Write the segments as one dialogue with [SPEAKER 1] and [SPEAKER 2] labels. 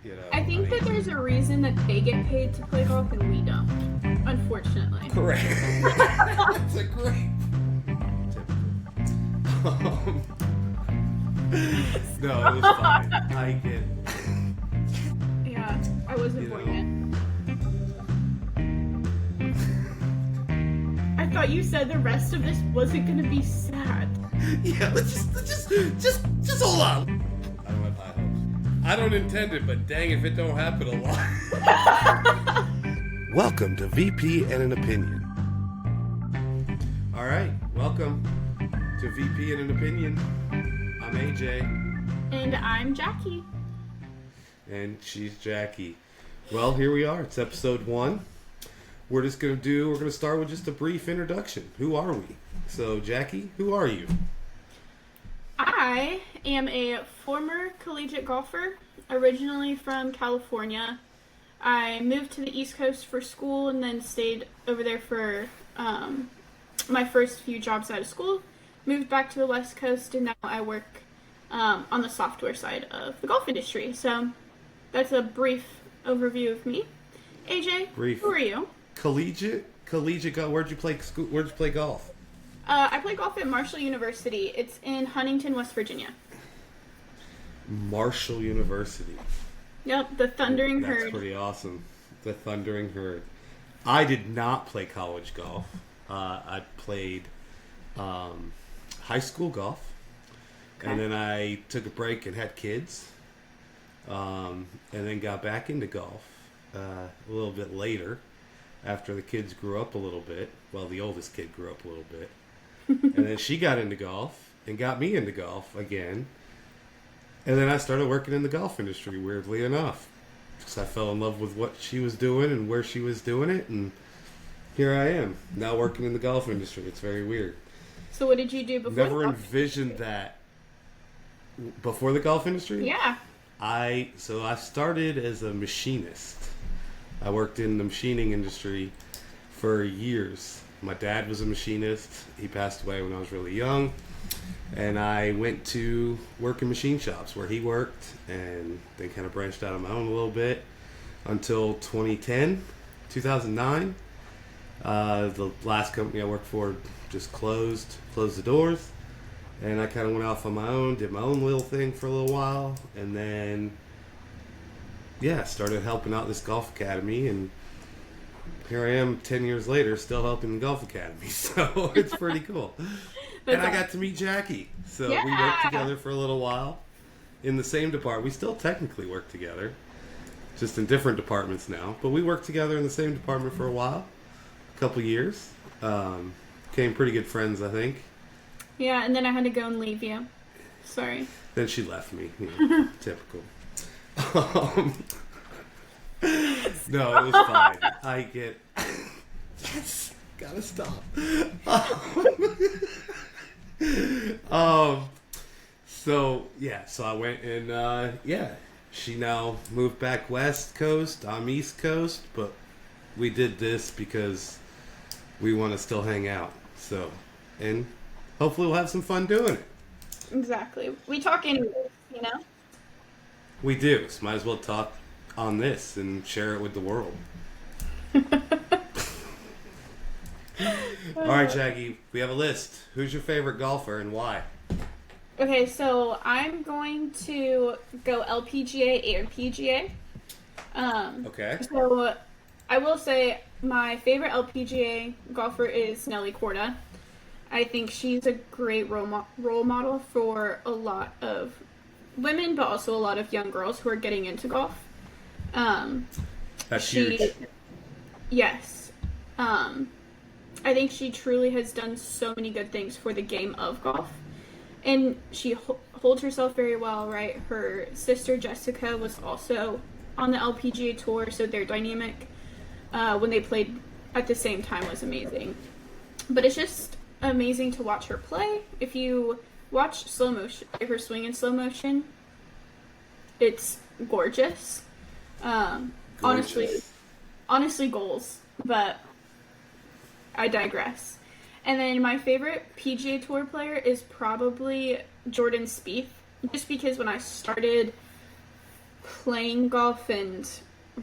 [SPEAKER 1] You know,
[SPEAKER 2] I think that there's a reason that they get paid to play golf and we don't. Unfortunately.
[SPEAKER 1] correct. That's a great. Um, no, it was fine. I get.
[SPEAKER 2] Yeah, I was avoiding it. I thought you said the rest of this wasn't gonna be sad.
[SPEAKER 1] Yeah, just hold on. I don't have high hopes. I don't intend it, but dang if it don't happen a lot. Welcome to VP and an Opinion. All right, welcome to VP and an Opinion. I'm AJ.
[SPEAKER 2] And I'm Jackie.
[SPEAKER 1] And she's Jackie. Well, here we are. It's episode 1. We're going to start with just a brief introduction. Who are we? So, Jackie, who are you?
[SPEAKER 2] I am a former collegiate golfer, originally from California. I moved to the East Coast for school and then stayed over there for my first few jobs out of school. Moved back to the West Coast, and now I work on the software side of the golf industry. So that's a brief overview of me. AJ, who are you?
[SPEAKER 1] Collegiate golf. Where'd you play golf?
[SPEAKER 2] I play golf at Marshall University. It's in Huntington, West Virginia.
[SPEAKER 1] Marshall University.
[SPEAKER 2] Yep, the Thundering Herd.
[SPEAKER 1] That's pretty awesome. The Thundering Herd. I did not play college golf. I played high school golf. Okay. And then I took a break and had kids. And then got back into golf a little bit later after the kids grew up a little bit. Well, the oldest kid grew up a little bit. And then she got into golf and got me into golf again. And then I started working in the golf industry, weirdly enough. Because I fell in love with what she was doing and where she was doing it. And here I am, now working in the golf industry. It's very weird.
[SPEAKER 2] So what did you do before?
[SPEAKER 1] Never envisioned that. Before the golf industry?
[SPEAKER 2] Yeah.
[SPEAKER 1] I started as a machinist. I worked in the machining industry for years. My dad was a machinist. He passed away when I was really young. And I went to work in machine shops where he worked, and then kind of branched out on my own a little bit until 2009. The last company I worked for just closed the doors. And I kind of went off on my own, did my own little thing for a little while, and then, started helping out this golf academy, and here I am 10 years later still helping the golf academy, so it's pretty cool. And I got to meet Jackie, so we worked together for a little while in the same department. We still technically work together, just in different departments now, but we worked together in the same department for a while, a couple years. Became pretty good friends, I think.
[SPEAKER 2] Yeah, and then I had to go and leave you. Sorry.
[SPEAKER 1] Then she left me. Typical. No, it was fine. I get... Yes, gotta stop. So I went and, she now moved back West Coast. I'm East Coast, but we did this because we want to still hang out. So, and... hopefully we'll have some fun doing it.
[SPEAKER 2] Exactly. We talk anyways, you know?
[SPEAKER 1] We do. So might as well talk on this and share it with the world. All right, Jackie, we have a list. Who's your favorite golfer and why?
[SPEAKER 2] Okay, so I'm going to go LPGA and PGA.
[SPEAKER 1] Okay.
[SPEAKER 2] So I will say my favorite LPGA golfer is Nelly Korda. I think she's a great role model for a lot of women, but also a lot of young girls who are getting into golf.
[SPEAKER 1] That's huge.
[SPEAKER 2] Yes. I think she truly has done so many good things for the game of golf. And she holds herself very well, right? Her sister Jessica was also on the LPGA tour, so their dynamic when they played at the same time was amazing. But it's just amazing to watch her play. If you watch slow motion, her swing in slow motion, it's gorgeous. Honestly goals, but I digress. And then my favorite PGA Tour player is probably Jordan Spieth, just because when I started playing golf and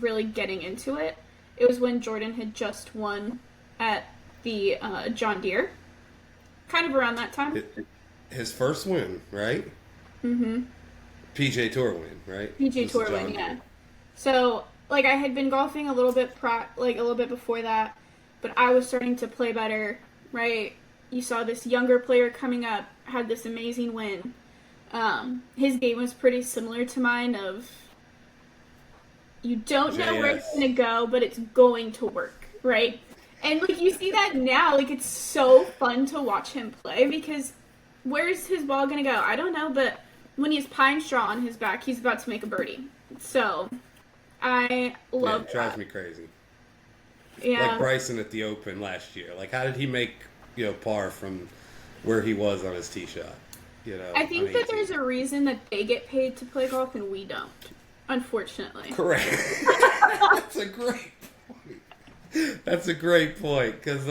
[SPEAKER 2] really getting into it, it was when Jordan had just won at the John Deere, kind of around that time.
[SPEAKER 1] His first win, right?
[SPEAKER 2] Mm-hmm.
[SPEAKER 1] PGA Tour win, right?
[SPEAKER 2] PGA Tour win, yeah. So, like, I had been golfing a little bit before that, but I was starting to play better, right? You saw this younger player coming up, had this amazing win. His game was pretty similar to mine of, you don't know where it's going to go, but it's going to work, right? And, like, you see that now, like, it's so fun to watch him play, because where's his ball going to go? I don't know, but when he has pine straw on his back, he's about to make a birdie. So, I love that.
[SPEAKER 1] It drives me crazy.
[SPEAKER 2] Yeah.
[SPEAKER 1] Like Bryson at the Open last year. Like, how did he make, par from where he was on his tee shot?
[SPEAKER 2] I think that there's a reason that they get paid to play golf and we don't, unfortunately.
[SPEAKER 1] Correct. That's a great point. That's a great point, because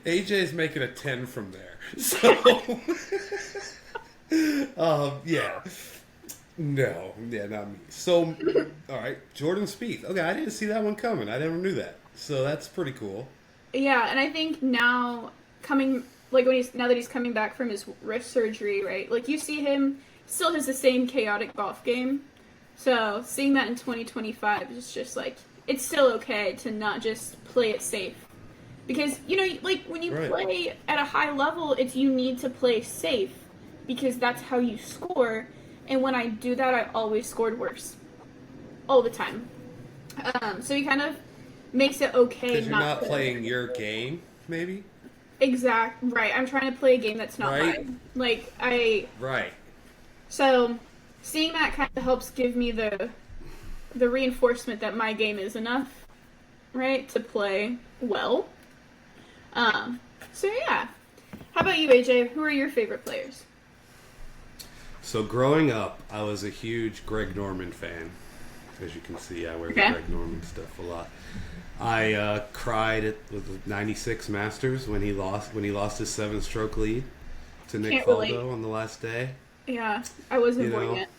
[SPEAKER 1] AJ's making a 10 from there. So, yeah. No, yeah, not me. So, all right, Jordan Spieth. Okay, I didn't see that one coming. I never knew that. So that's pretty cool.
[SPEAKER 2] Yeah, and I think now now that he's coming back from his wrist surgery, right? Like, you see him still has the same chaotic golf game. So seeing that in 2025 is just like, it's still okay to not just play it safe. Because, like, when you play at a high level, you need to play safe, because that's how you score. And when I do that, I always scored worse. All the time. So he kind of makes it okay.
[SPEAKER 1] Because you're not playing your game, maybe?
[SPEAKER 2] Right. I'm trying to play a game that's not mine. Like,
[SPEAKER 1] Right.
[SPEAKER 2] So, seeing that kind of helps give me the reinforcement that my game is enough, right, to play well. So yeah. How about you, AJ? Who are your favorite players?
[SPEAKER 1] So growing up, I was a huge Greg Norman fan. As you can see, I wear the Greg Norman stuff a lot. I cried at the '96 Masters when he lost his 7-stroke lead to Nick Faldo on the last day.
[SPEAKER 2] Yeah, I wasn't born yet.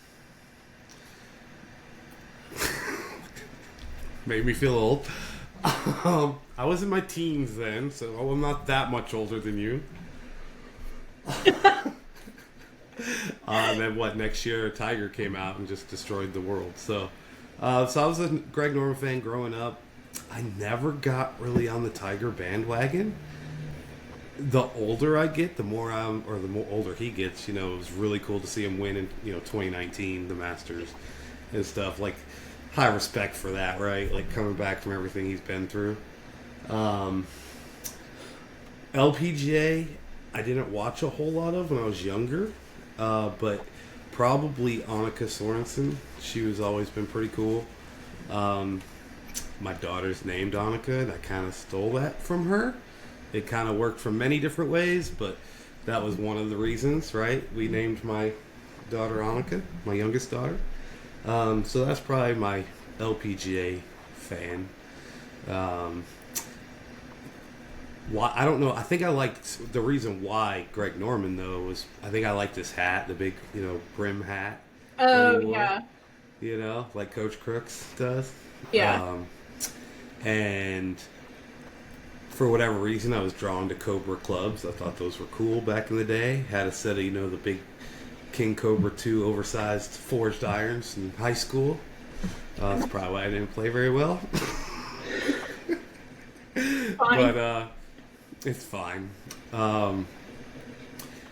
[SPEAKER 1] Made me feel old. I was in my teens then, so I'm not that much older than you. And then next year Tiger came out and just destroyed the world. So I was a Greg Norman fan growing up. I never got really on the Tiger bandwagon. The older I get, the more older he gets, it was really cool to see him win in, 2019, the Masters and stuff. Like, high respect for that, right? Like, coming back from everything he's been through. LPGA, I didn't watch a whole lot of when I was younger, but probably Annika Sorensen. She was always been pretty cool. My daughter's named Annika, and I kind of stole that from her. It kind of worked from many different ways, but that was one of the reasons, right? We named my daughter Annika, my youngest daughter. So that's probably my LPGA fan. Why, I don't know. I think I liked the reason why Greg Norman, though, was I think I liked his hat, the big, brim hat.
[SPEAKER 2] Oh, yeah.
[SPEAKER 1] Like Coach Crooks does.
[SPEAKER 2] Yeah.
[SPEAKER 1] And for whatever reason, I was drawn to Cobra clubs. I thought those were cool back in the day. Had a set of, the big King Cobra 2 oversized forged irons in high school. That's probably why I didn't play very well. But it's fine.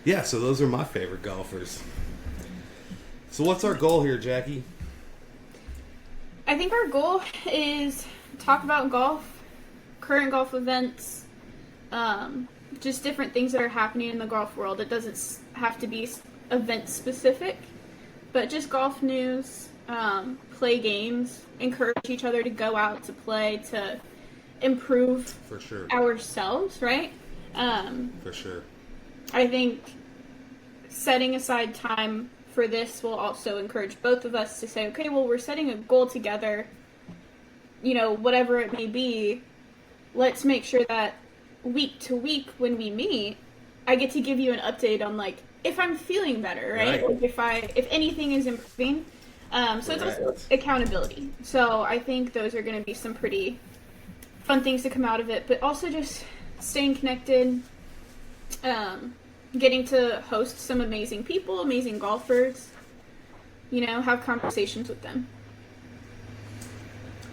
[SPEAKER 1] Yeah, so those are my favorite golfers. So what's our goal here, Jackie?
[SPEAKER 2] I think our goal is talk about golf, current golf events, just different things that are happening in the golf world. It doesn't have to be event specific, but just golf news, play games, encourage each other to go out to play, to improve
[SPEAKER 1] for sure
[SPEAKER 2] ourselves, right?
[SPEAKER 1] For sure.
[SPEAKER 2] I think setting aside time for this will also encourage both of us to say, okay, well, we're setting a goal together, whatever it may be. Let's make sure that week to week when we meet, I get to give you an update on, like, if I'm feeling better, right? Like if anything is improving. So it's also accountability. So I think those are going to be some pretty fun things to come out of it, but also just staying connected, getting to host some amazing people, amazing golfers, have conversations with them.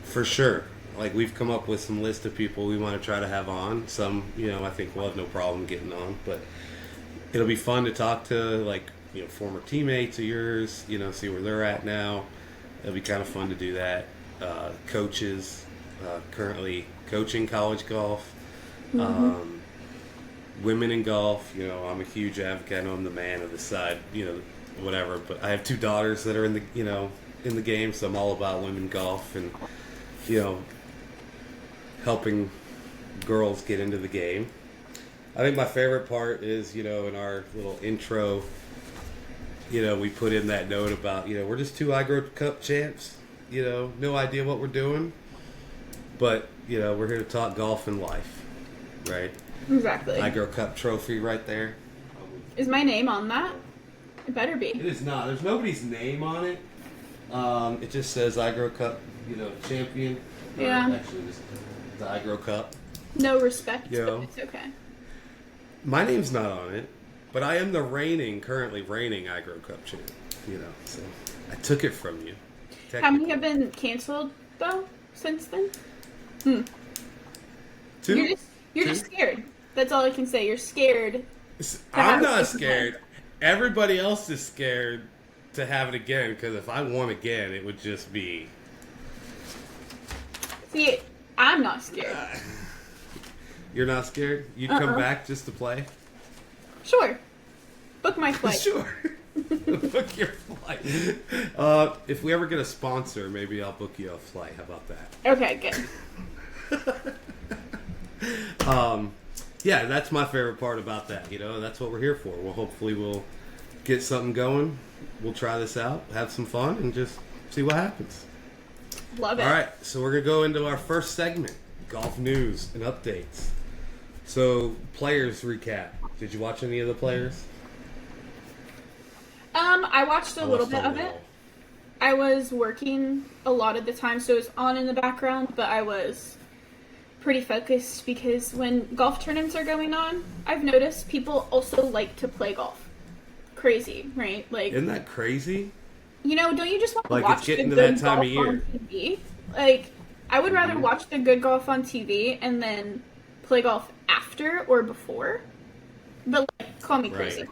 [SPEAKER 1] For sure. Like, we've come up with some list of people we want to try to have on. Some, I think we'll have no problem getting on, but it'll be fun to talk to, like, former teammates of yours, see where they're at now. It'll be kind of fun to do that. Coaches, currently coaching college golf.
[SPEAKER 2] Mm-hmm.
[SPEAKER 1] Women in golf, I'm a huge advocate. I know I'm the man of the side, whatever. But I have 2 daughters that are in the game, so I'm all about women golf and, helping girls get into the game. I think my favorite part is, in our little intro, we put in that note about, we're just 2 Igro Cup champs, no idea what we're doing, but, we're here to talk golf and life, right?
[SPEAKER 2] Exactly.
[SPEAKER 1] Igro Cup trophy right there.
[SPEAKER 2] Is my name on that? It better be.
[SPEAKER 1] It is not. There's nobody's name on it. It just says Igro Cup, champion.
[SPEAKER 2] Yeah.
[SPEAKER 1] Actually, just the Igro Cup.
[SPEAKER 2] No respect, but it's okay.
[SPEAKER 1] My name's not on it, but I am the currently reigning Igro Cup champ. So I took it from you.
[SPEAKER 2] How many have been canceled though since then?
[SPEAKER 1] 2.
[SPEAKER 2] You're just scared. That's all I can say. You're scared.
[SPEAKER 1] I'm not scared. Everybody else is scared to have it again, because if I won again, it would just be.
[SPEAKER 2] See, I'm not scared.
[SPEAKER 1] You're not scared? You'd come back just to play?
[SPEAKER 2] Sure. Book my flight.
[SPEAKER 1] Sure. Book your flight. If we ever get a sponsor, maybe I'll book you a flight. How about that?
[SPEAKER 2] Okay, good.
[SPEAKER 1] Yeah, that's my favorite part about that. That's what we're here for. Well, hopefully we'll get something going. We'll try this out, have some fun, and just see what happens.
[SPEAKER 2] Love it.
[SPEAKER 1] All right, so we're going to go into our first segment, golf news and updates. So, players recap. Did you watch any of the players?
[SPEAKER 2] I watched a little bit of it. I was working a lot of the time, so it was on in the background, but I was pretty focused because when golf tournaments are going on, I've noticed people also like to play golf. Crazy, right? Like,
[SPEAKER 1] isn't that crazy?
[SPEAKER 2] Don't you just want to
[SPEAKER 1] like
[SPEAKER 2] watch
[SPEAKER 1] it's getting
[SPEAKER 2] the
[SPEAKER 1] to
[SPEAKER 2] good
[SPEAKER 1] that time
[SPEAKER 2] golf
[SPEAKER 1] of year.
[SPEAKER 2] on TV? Like, I would rather watch the good golf on TV and then play golf after or before. But, like, call me crazy.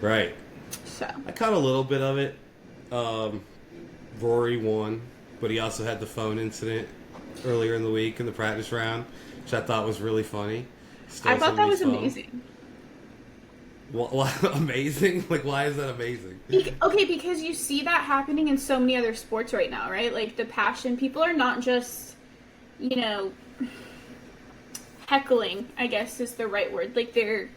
[SPEAKER 1] Right.
[SPEAKER 2] So.
[SPEAKER 1] I caught a little bit of it. Rory won, but he also had the phone incident earlier in the week in the practice round, which I thought was really funny.
[SPEAKER 2] I thought that was amazing.
[SPEAKER 1] Well, amazing? Like, why is that amazing?
[SPEAKER 2] Okay, because you see that happening in so many other sports right now, right? Like, the passion. People are not just, heckling, I guess is the right word. Like, they're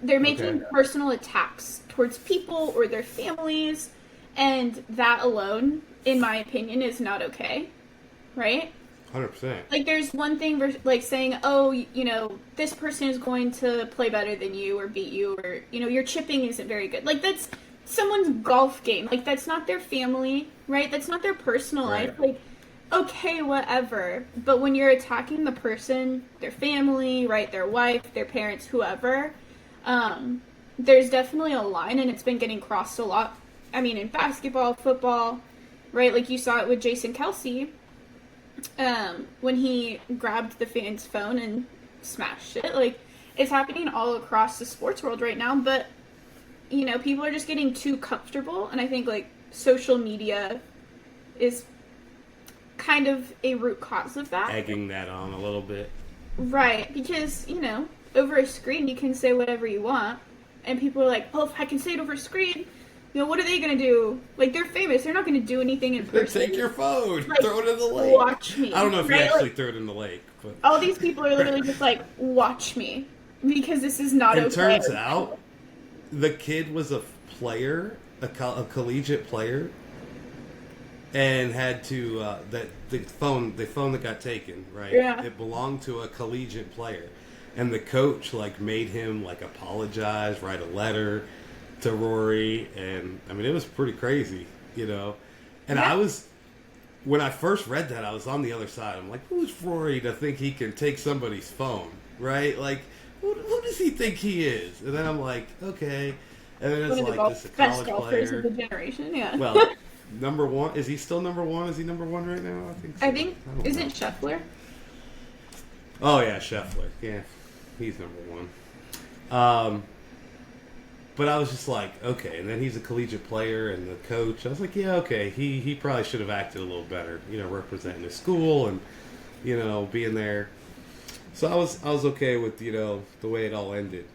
[SPEAKER 2] making personal attacks towards people or their families, and that alone, in my opinion, is not okay, right?
[SPEAKER 1] 100%.
[SPEAKER 2] Like, there's one thing, like, saying, oh, this person is going to play better than you or beat you, or, your chipping isn't very good. Like, that's someone's golf game. Like, that's not their family, right? That's not their personal life. Like, okay, whatever. But when you're attacking the person, their family, right, their wife, their parents, whoever, there's definitely a line, and it's been getting crossed a lot. I mean, in basketball, football, right? Like, you saw it with Jason Kelsey, when he grabbed the fan's phone and smashed it. Like, it's happening all across the sports world right now, but, people are just getting too comfortable, and I think, like, social media is kind of a root cause of that.
[SPEAKER 1] Egging that on a little bit.
[SPEAKER 2] Right, because, over a screen you can say whatever you want, and people are like, well, if I can say it over a screen, what are they going to do? Like, they're famous. They're not going to do anything in person.
[SPEAKER 1] Take your phone.
[SPEAKER 2] Like,
[SPEAKER 1] throw it in the lake.
[SPEAKER 2] Watch me.
[SPEAKER 1] I don't know if you
[SPEAKER 2] right?
[SPEAKER 1] actually threw it in the lake. But
[SPEAKER 2] all these people are literally just like, watch me. Because this is not okay.
[SPEAKER 1] It turns out the kid was a player, a collegiate player, and had to, the phone that got taken, right?
[SPEAKER 2] Yeah.
[SPEAKER 1] It belonged to a collegiate player. And the coach, made him, apologize, write a letter. to Rory, and I mean, it was pretty crazy, you know. And
[SPEAKER 2] Yeah.
[SPEAKER 1] when I first read that, I was on the other side. I'm like, who's Rory to think he can take somebody's phone, right? Like, who does he think he is? And then I'm like, okay. And then it's
[SPEAKER 2] One of the
[SPEAKER 1] like, this is a
[SPEAKER 2] best
[SPEAKER 1] college
[SPEAKER 2] golfers of the
[SPEAKER 1] player.
[SPEAKER 2] generation, yeah.
[SPEAKER 1] Well, number one, is he still number one? Is he number one right now? I think so.
[SPEAKER 2] I think,
[SPEAKER 1] don't
[SPEAKER 2] isn't
[SPEAKER 1] know.
[SPEAKER 2] Scheffler?
[SPEAKER 1] Oh yeah, Scheffler. Yeah, he's number one. But I was just like, okay. And then he's a collegiate player and the coach. I was like, yeah, okay. He probably should have acted a little better, you know, representing his school and, you know, being there. So I was okay with, you know, the way it all ended.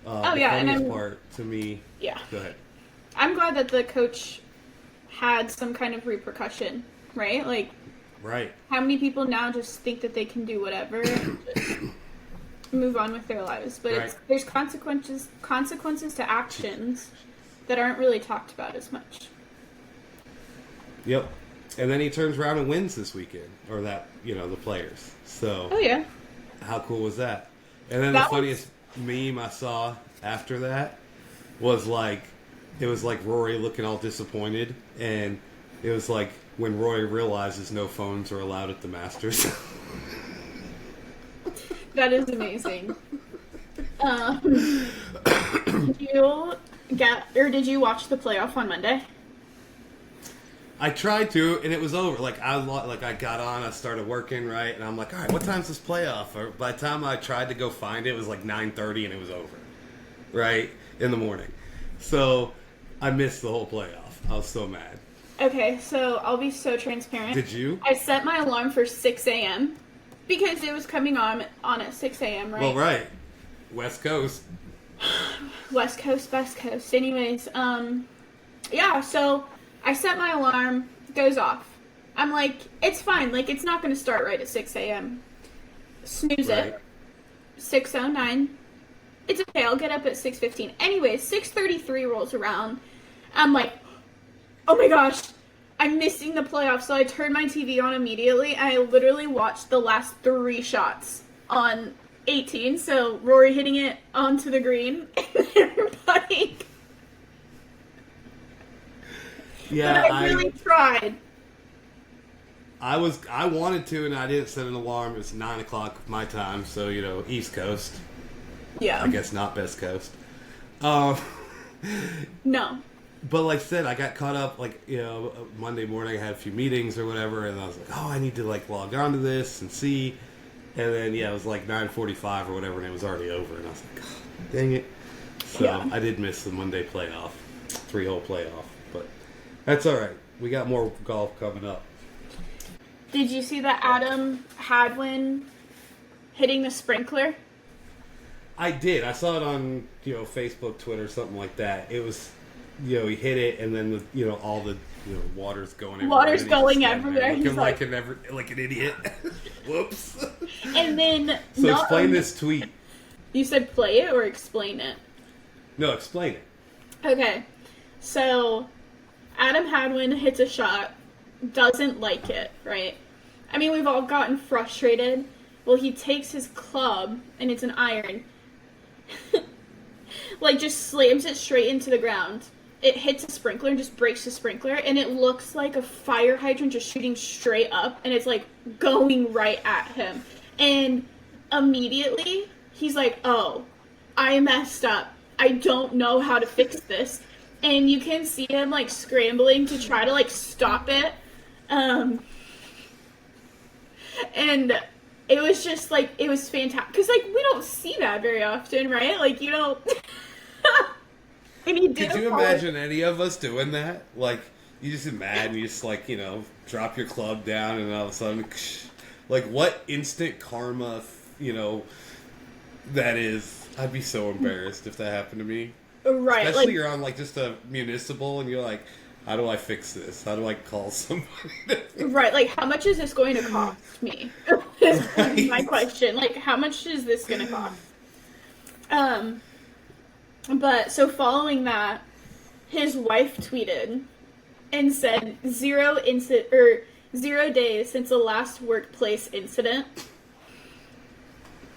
[SPEAKER 1] The
[SPEAKER 2] yeah, and
[SPEAKER 1] funniest part to me.
[SPEAKER 2] Yeah.
[SPEAKER 1] Go ahead.
[SPEAKER 2] I'm glad that the coach had some kind of repercussion, right? Like,
[SPEAKER 1] Right.
[SPEAKER 2] how many people now just think that they can do whatever and just move on with their lives? But
[SPEAKER 1] Right.
[SPEAKER 2] there's consequences to actions that aren't really talked about as much.
[SPEAKER 1] Yep. And then he turns around and wins this weekend, or that, you know, the players. So
[SPEAKER 2] Oh yeah.
[SPEAKER 1] how cool was that? And then
[SPEAKER 2] That
[SPEAKER 1] the funniest meme I saw after that was like, it was like Rory looking all disappointed, and it was like when Rory realizes no phones are allowed at the Masters.
[SPEAKER 2] That is amazing. Did you watch the playoff on Monday?
[SPEAKER 1] I tried to, and it was over. Like I got on, I started working, right, and I'm like, all right, what time's this playoff? Or by the time I tried to go find it, it was like 9:30, and it was over, right, in the morning. So I missed the whole playoff. I was so mad.
[SPEAKER 2] Okay, so I'll be so transparent.
[SPEAKER 1] Did you?
[SPEAKER 2] I set my alarm for 6 a.m. because it was coming on at 6 a.m., right?
[SPEAKER 1] Well, right, West Coast.
[SPEAKER 2] West Coast, West Coast. Anyways, yeah, so I set my alarm, goes off. I'm like, it's fine, like, it's not going to start right at 6 a.m. Snooze
[SPEAKER 1] Right.
[SPEAKER 2] it. 6:09. It's okay, I'll get up at 6:15. Anyways, 6:33 rolls around. I'm like, oh my gosh, I'm missing the playoffs. So I turned my TV on immediately, and I literally watched the last 3 shots on 18. So Rory hitting it onto the green, and everybody.
[SPEAKER 1] Yeah,
[SPEAKER 2] But I really tried.
[SPEAKER 1] I wanted to, and I didn't set an alarm. It was 9 o'clock my time, so you know, East Coast.
[SPEAKER 2] Yeah.
[SPEAKER 1] I guess not West Coast.
[SPEAKER 2] No.
[SPEAKER 1] But like I said, I got caught up, like, you know, Monday morning I had a few meetings or whatever, and I was like, oh, I need to, like, log on to this and see. And then, yeah, it was like 9:45 or whatever, and it was already over. And I was like, oh, dang it. So
[SPEAKER 2] Yeah.
[SPEAKER 1] I did miss the Monday playoff, 3-hole playoff. But that's all right. We got more golf coming up.
[SPEAKER 2] Did you see that Adam Hadwin hitting the sprinkler?
[SPEAKER 1] I did. I saw it on, you know, Facebook, Twitter, something like that. It was, you know, he hit it, and then, you know, all the, you know, water's going everywhere.
[SPEAKER 2] Water's
[SPEAKER 1] and he's
[SPEAKER 2] going
[SPEAKER 1] just standing there
[SPEAKER 2] everywhere. He's
[SPEAKER 1] looking like an idiot. Whoops.
[SPEAKER 2] And then...
[SPEAKER 1] So explain this tweet.
[SPEAKER 2] You said play it or explain it?
[SPEAKER 1] No, explain it.
[SPEAKER 2] Okay. So, Adam Hadwin hits a shot, doesn't like it, right? I mean, we've all gotten frustrated. Well, he takes his club, and it's an iron, like, just slams it straight into the ground. It hits a sprinkler and just breaks the sprinkler, and it looks like a fire hydrant just shooting straight up, and it's, like, going right at him. And immediately, he's like, oh, I messed up. I don't know how to fix this. And you can see him, like, scrambling to try to, like, stop it. And it was just, like, it was fantastic. Because, like, we don't see that very often, right? Like, you don't... And he did.
[SPEAKER 1] Could you imagine any of us doing that? Like, you just get mad and you just, like, you know, drop your club down and all of a sudden, like, what instant karma, you know, that is. I'd be so embarrassed if that happened to me.
[SPEAKER 2] Right.
[SPEAKER 1] Especially
[SPEAKER 2] like,
[SPEAKER 1] you're on, like, just a municipal and you're like, how do I fix this? How do I call somebody?
[SPEAKER 2] Right, like, how much is this going to cost me? Is my question. Like, how much is this going to cost? But, so following that, his wife tweeted and said, 0 days since the last workplace incident.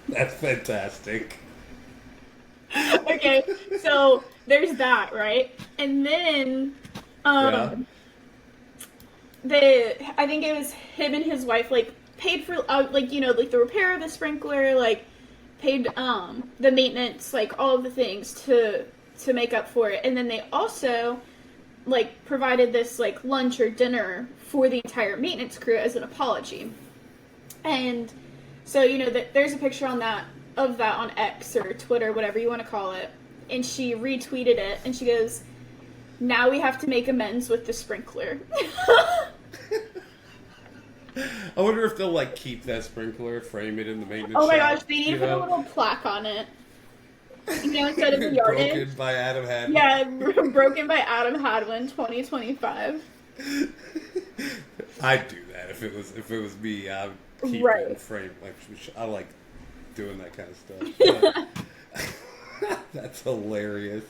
[SPEAKER 1] That's fantastic.
[SPEAKER 2] Okay, so there's that, right? And then,
[SPEAKER 1] Yeah.
[SPEAKER 2] I think it was him and his wife, like, paid for, like, you know, like, the repair of the sprinkler, like, paid, the maintenance, like, all of the things to make up for it. And then they also, like, provided this, like, lunch or dinner for the entire maintenance crew as an apology. And so, you know, there's a picture of that on X or Twitter, whatever you want to call it. And she retweeted it, and she goes, "Now we have to make amends with the sprinkler."
[SPEAKER 1] I wonder if they'll like keep that sprinkler, frame it in the maintenance.
[SPEAKER 2] Oh my
[SPEAKER 1] shop,
[SPEAKER 2] gosh, they need to put a little plaque on it. You know, instead of the yardage.
[SPEAKER 1] Broken by Adam Hadwin.
[SPEAKER 2] Yeah, broken by Adam Hadwin, 2025.
[SPEAKER 1] I'd do that if it was me. I would keep it in frame. Like, I like doing that kind of stuff. That's hilarious.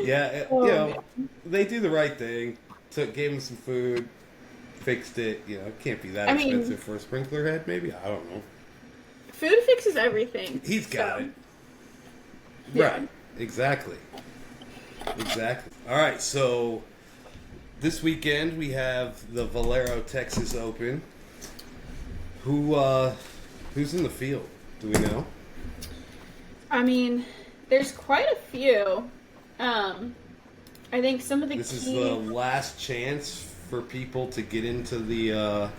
[SPEAKER 1] Yeah, you know, they do the right thing. Gave him some food, fixed it. You know, it can't be that expensive for a sprinkler head. Maybe, I don't know.
[SPEAKER 2] Food fixes everything.
[SPEAKER 1] He's got it.
[SPEAKER 2] Yeah.
[SPEAKER 1] Right. Exactly. All right. So this weekend we have the Valero Texas Open. Who's in the field? Do we know?
[SPEAKER 2] I mean, there's quite a few. I think some of the
[SPEAKER 1] This is the last chance for people to get into the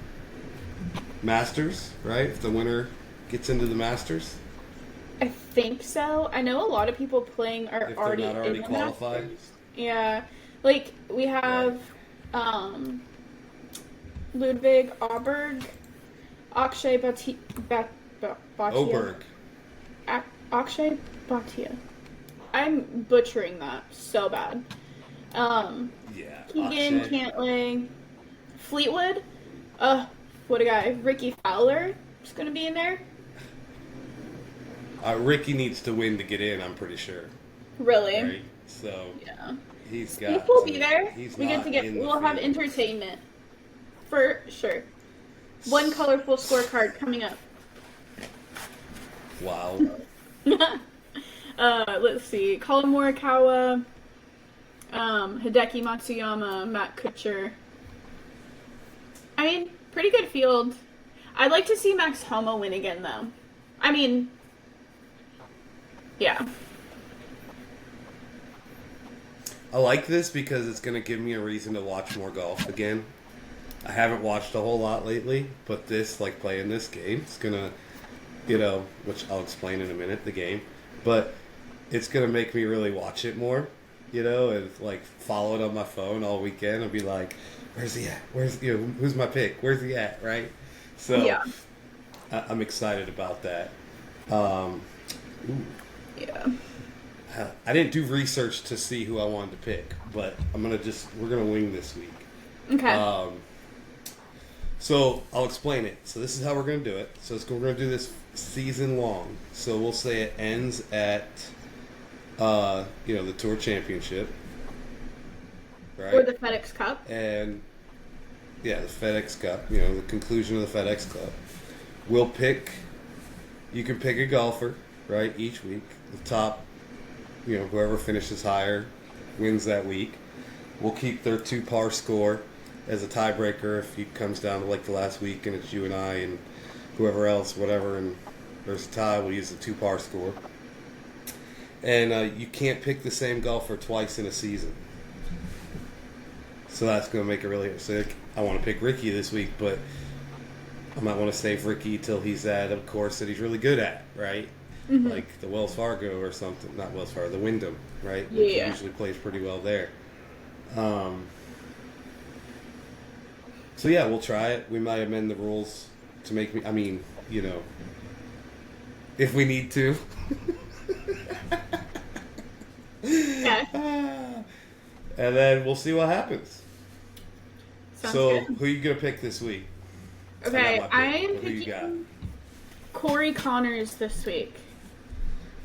[SPEAKER 1] Masters, right? If the winner gets into the Masters.
[SPEAKER 2] I think so. I know a lot of people playing are
[SPEAKER 1] if
[SPEAKER 2] already
[SPEAKER 1] they're not already
[SPEAKER 2] in the
[SPEAKER 1] qualified.
[SPEAKER 2] Masters. Yeah, like we have Ludwig Auberg, Akshay Bhatia.
[SPEAKER 1] Oberg.
[SPEAKER 2] Akshay Bhatia. I'm butchering that so bad.
[SPEAKER 1] Yeah.
[SPEAKER 2] Keegan Cantlay, Fleetwood. What a guy! Ricky Fowler is going to be in there.
[SPEAKER 1] Ricky needs to win to get in. I'm pretty sure.
[SPEAKER 2] Really?
[SPEAKER 1] Right? So
[SPEAKER 2] yeah,
[SPEAKER 1] he's got.
[SPEAKER 2] Steve will be there.
[SPEAKER 1] We'll
[SPEAKER 2] have entertainment for sure. One colorful scorecard coming up.
[SPEAKER 1] Wow.
[SPEAKER 2] Let's see. Colin Morikawa, Hideki Matsuyama, Matt Kuchar. I mean, pretty good field. I'd like to see Max Homa win again, though. I mean, yeah.
[SPEAKER 1] I like this because it's going to give me a reason to watch more golf again. I haven't watched a whole lot lately, but this, like playing this game, it's going to, you know, which I'll explain in a minute, the game, but it's going to make me really watch it more, you know, and like follow it on my phone all weekend and be like, where's he at? Who's my pick? Where's he at? Right? So
[SPEAKER 2] yeah.
[SPEAKER 1] I'm excited about that.
[SPEAKER 2] Yeah.
[SPEAKER 1] I didn't do research to see who I wanted to pick, but we're gonna wing this week.
[SPEAKER 2] Okay.
[SPEAKER 1] So I'll explain it. So this is how we're gonna do it. So we're gonna do this season long. So we'll say it ends at, the Tour Championship, right?
[SPEAKER 2] Or the FedEx Cup.
[SPEAKER 1] And yeah, the FedEx Cup. You know, the conclusion of the FedEx Cup. We'll pick. You can pick a golfer, right? Each week, the top. You know, whoever finishes higher wins that week. We'll keep their 2-par score as a tiebreaker if it comes down to like the last week and it's you and I and whoever else, whatever, and there's a tie, we'll use the 2-par score. And you can't pick the same golfer twice in a season. So that's going to make it really sick. I want to pick Ricky this week, but I might want to save Ricky till he's at a course that he's really good at, right? Mm-hmm. Like the Wells Fargo or something. Not Wells Fargo, the Wyndham, right?
[SPEAKER 2] Yeah.
[SPEAKER 1] He usually plays pretty well there. So yeah, we'll try it. We might amend the rules to make me, if we need to.
[SPEAKER 2] Okay.
[SPEAKER 1] And then we'll see what happens.
[SPEAKER 2] Sounds
[SPEAKER 1] so
[SPEAKER 2] good.
[SPEAKER 1] who are you going to pick this week?
[SPEAKER 2] Okay, I am
[SPEAKER 1] Who you got?
[SPEAKER 2] picking Corey Connors this week.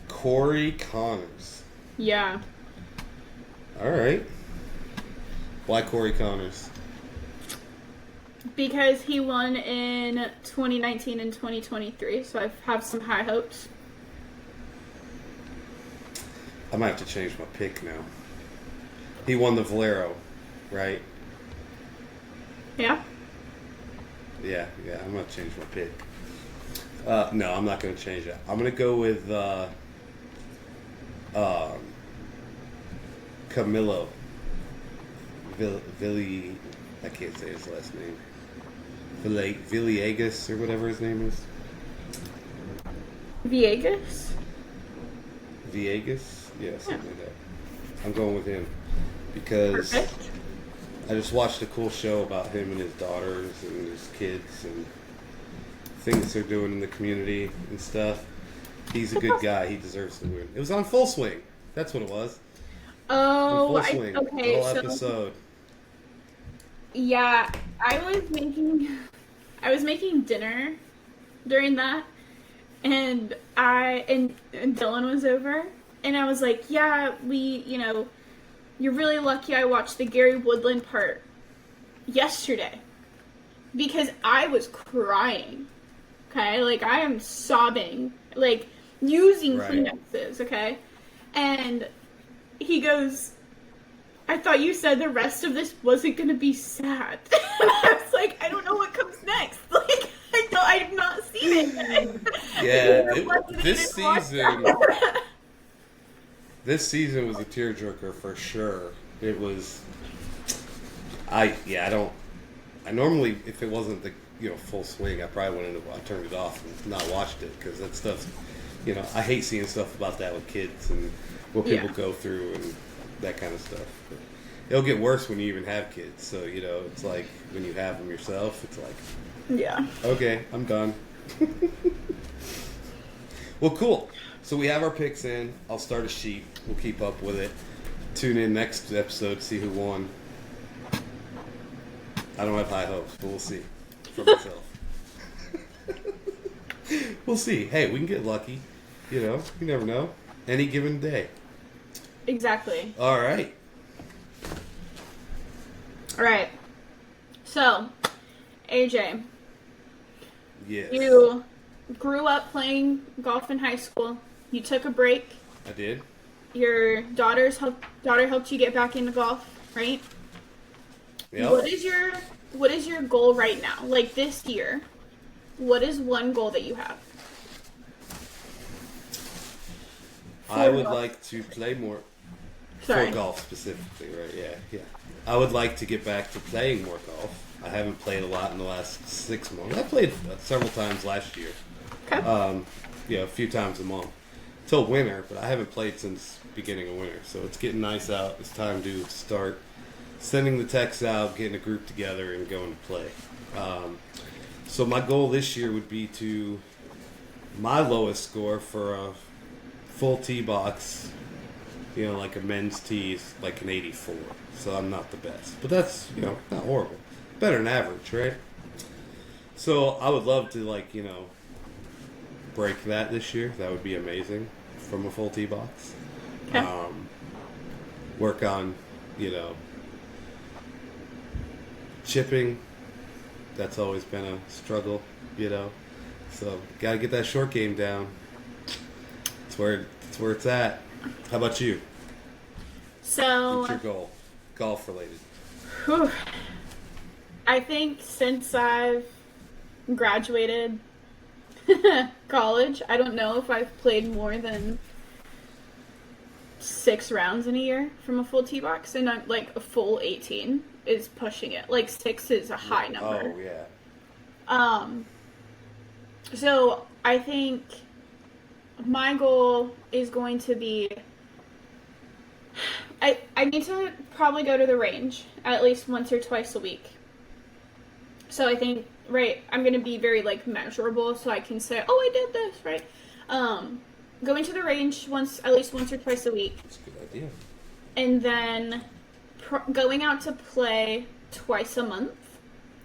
[SPEAKER 1] Corey Connors.
[SPEAKER 2] Yeah.
[SPEAKER 1] All right. Why Corey Connors?
[SPEAKER 2] Because he won in 2019 and 2023, so I have some high hopes.
[SPEAKER 1] I might have to change my pick now. He won the Valero, right?
[SPEAKER 2] Yeah.
[SPEAKER 1] Yeah. I'm gonna change my pick. No, I'm not gonna change that. I'm gonna go with Camilo Villi. I can't say his last name. Villegas or whatever his name is.
[SPEAKER 2] Villegas?
[SPEAKER 1] Villegas? Yeah, something like that. I'm going with him because
[SPEAKER 2] Perfect.
[SPEAKER 1] I just watched a cool show about him and his daughters and his kids and things they're doing in the community and stuff. He's a good guy. He deserves to win. It was on Full Swing. That's what it was.
[SPEAKER 2] Oh,
[SPEAKER 1] On Full Swing.
[SPEAKER 2] okay.
[SPEAKER 1] The whole
[SPEAKER 2] So,
[SPEAKER 1] episode.
[SPEAKER 2] yeah, I was making dinner during that, and and Dylan was over, and I was like, yeah, you're really lucky I watched the Gary Woodland part yesterday, because I was crying, okay? Like, I am sobbing, like, using
[SPEAKER 1] Right.
[SPEAKER 2] Kleenexes, okay? And he goes, I thought you said the rest of this wasn't going to be sad. And I was like, I don't know what comes next. Like, I've not seen it yet.
[SPEAKER 1] This season was a tearjerker for sure. It was. I normally, if it wasn't the Full Swing, I probably wouldn't have. I turned it off and not watched it because that stuff. I hate seeing stuff about that with kids and what people go through and that kind of stuff. But it'll get worse when you even have kids. So it's like when you have them yourself, it's like,
[SPEAKER 2] Yeah.
[SPEAKER 1] okay, I'm done. Well, cool. So we have our picks in. I'll start a sheet. We'll keep up with it. Tune in next episode to see who won. I don't have high hopes, but we'll see for myself. We'll see. Hey, we can get lucky. You never know. Any given day.
[SPEAKER 2] Exactly.
[SPEAKER 1] All right.
[SPEAKER 2] All right. So, AJ,
[SPEAKER 1] Yes.
[SPEAKER 2] you grew up playing golf in high school. You took a break.
[SPEAKER 1] I did.
[SPEAKER 2] Your daughter helped you get back into golf, right?
[SPEAKER 1] Yep.
[SPEAKER 2] What is your goal right now? Like this year, what is one goal that you have?
[SPEAKER 1] I would like to play more.
[SPEAKER 2] Sorry.
[SPEAKER 1] For golf specifically, right? Yeah. I would like to get back to playing more golf. I haven't played a lot in the last 6 months. I played several times last year.
[SPEAKER 2] Okay.
[SPEAKER 1] A few times a month. Till winter, but I haven't played since beginning of winter. So it's getting nice out. It's time to start sending the texts out, getting a group together, and going to play. So my goal this year would be my lowest score for a full tee box, like a men's tee is like an 84. So I'm not the best. But that's, not horrible. Better than average, right? So I would love to, break that this year. That would be amazing from a full tee box.
[SPEAKER 2] Okay.
[SPEAKER 1] Work on, chipping. That's always been a struggle, So got to get that short game down. That's where it's at. How about you?
[SPEAKER 2] So,
[SPEAKER 1] What's your goal? Golf related.
[SPEAKER 2] whew, I think since I've graduated college, I don't know if I've played more than 6 rounds in a year from a full tee box, and I'm like a full 18 is pushing it. Like 6 is a high number.
[SPEAKER 1] Oh yeah.
[SPEAKER 2] So I think my goal is going to be I need to probably go to the range at least once or twice a week. So I think, right, I'm going to be very, measurable so I can say, oh, I did this, right? Going to the range at least once or twice a week.
[SPEAKER 1] That's a good idea.
[SPEAKER 2] And then going out to play twice a month.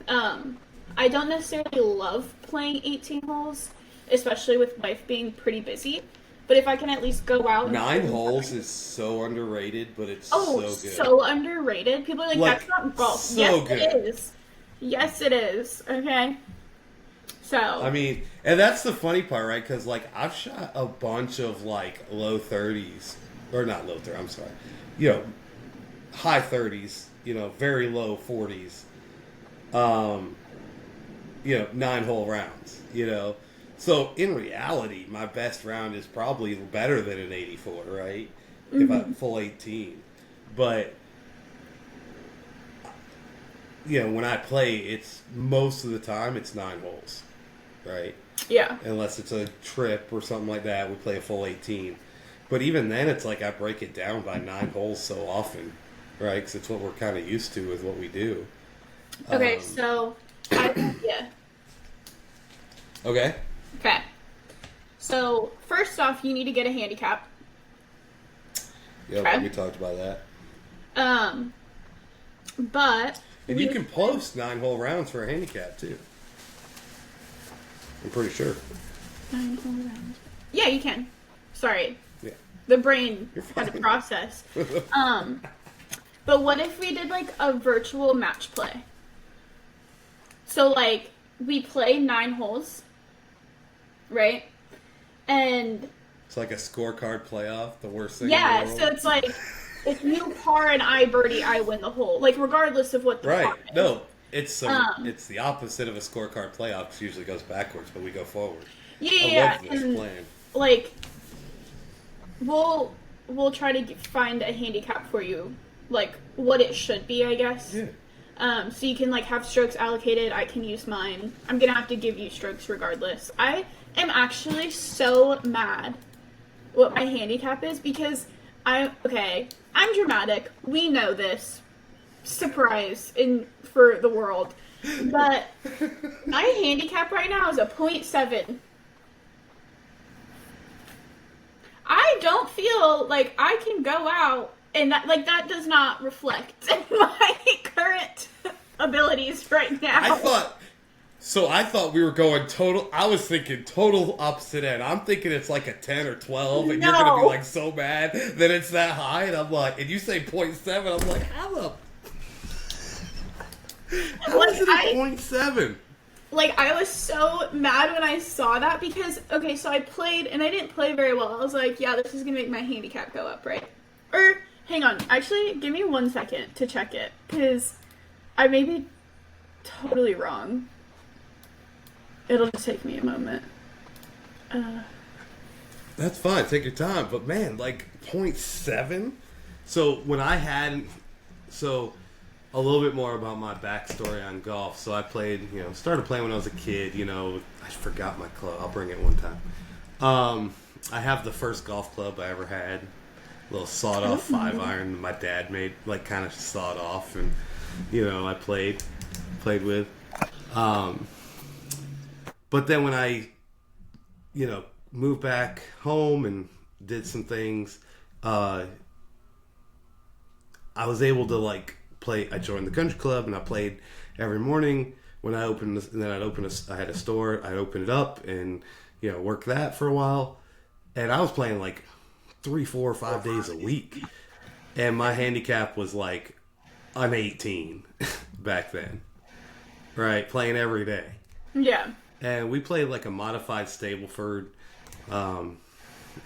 [SPEAKER 2] I don't necessarily love playing 18 holes, especially with life being pretty busy. But if I can at least go out...
[SPEAKER 1] 9 holes is so underrated, but it's
[SPEAKER 2] so good. So underrated. People are like, that's not golf.
[SPEAKER 1] So
[SPEAKER 2] yes,
[SPEAKER 1] good.
[SPEAKER 2] it is. Yes, it is. Okay? So...
[SPEAKER 1] I mean, and that's the funny part, right? Because, I've shot a bunch of, low 30s. Or not low 30s, I'm sorry. high 30s, very low 40s. 9-hole rounds, So in reality, my best round is probably better than an 84, right? If I'm full 18. But, when I play, it's most of the time it's 9 holes, right?
[SPEAKER 2] Yeah.
[SPEAKER 1] Unless it's a trip or something like that, we play a full 18. But even then, it's like I break it down by 9 holes so often, right? Because it's what we're kind of used to with what we do.
[SPEAKER 2] Okay, so yeah.
[SPEAKER 1] Okay.
[SPEAKER 2] Okay. So first off, you need to get a handicap.
[SPEAKER 1] Yeah,
[SPEAKER 2] okay.
[SPEAKER 1] We talked about that.
[SPEAKER 2] But
[SPEAKER 1] and you can post 9-hole rounds for a handicap too. I'm pretty sure.
[SPEAKER 2] 9-hole rounds. Yeah, you can. Sorry.
[SPEAKER 1] Yeah.
[SPEAKER 2] The brain had to process. But what if we did like a virtual match play? So like we play 9 holes, right? And
[SPEAKER 1] it's like a scorecard playoff, the worst thing.
[SPEAKER 2] Yeah,
[SPEAKER 1] in the world.
[SPEAKER 2] So it's like if you par and I birdie, I win the hole. Like regardless of what the par is.
[SPEAKER 1] No, it's the opposite of a scorecard playoff. Because usually goes backwards, but we go forward.
[SPEAKER 2] Yeah.
[SPEAKER 1] I love this plan.
[SPEAKER 2] Like we'll try to find a handicap for you, like what it should be, I guess.
[SPEAKER 1] Yeah.
[SPEAKER 2] So you can like have strokes allocated. I can use mine. I'm gonna have to give you strokes regardless. I am actually so mad what my handicap is because I'm dramatic. We know this. Surprise for the world. But my handicap right now is a 0.7. I don't feel like I can go out and that does not reflect my current abilities right now.
[SPEAKER 1] I thought we were going total. I was thinking total opposite end. I'm thinking it's like a 10 or 12, and you're gonna be like so mad that it's that high, and I'm like, and you say 0.7, I'm like, how is it a 0.7?
[SPEAKER 2] Like, I was so mad when I saw that because, okay, so I played, and I didn't play very well. I was like, yeah, this is going to make my handicap go up, right? Or, hang on, actually, give me 1 second to check it, because I may be totally wrong. It'll just take me a moment.
[SPEAKER 1] That's fine, take your time, but man, like, 0.7? So, when I had, a little bit more about my backstory on golf. So I played, started playing when I was a kid, I forgot my club. I'll bring it one time. I have the first golf club I ever had. A little sawed-off 5-iron my dad made, like kind of sawed off. And, I played with. But then when I, moved back home and did some things, I was able to, I joined the country club and I played every morning when I opened this, and then I had a store, I'd open it up and, work that for a while. And I was playing 3, 4, 5 days a week. And my handicap was an 18 back then. Right? Playing every day.
[SPEAKER 2] Yeah.
[SPEAKER 1] And we played a modified Stableford.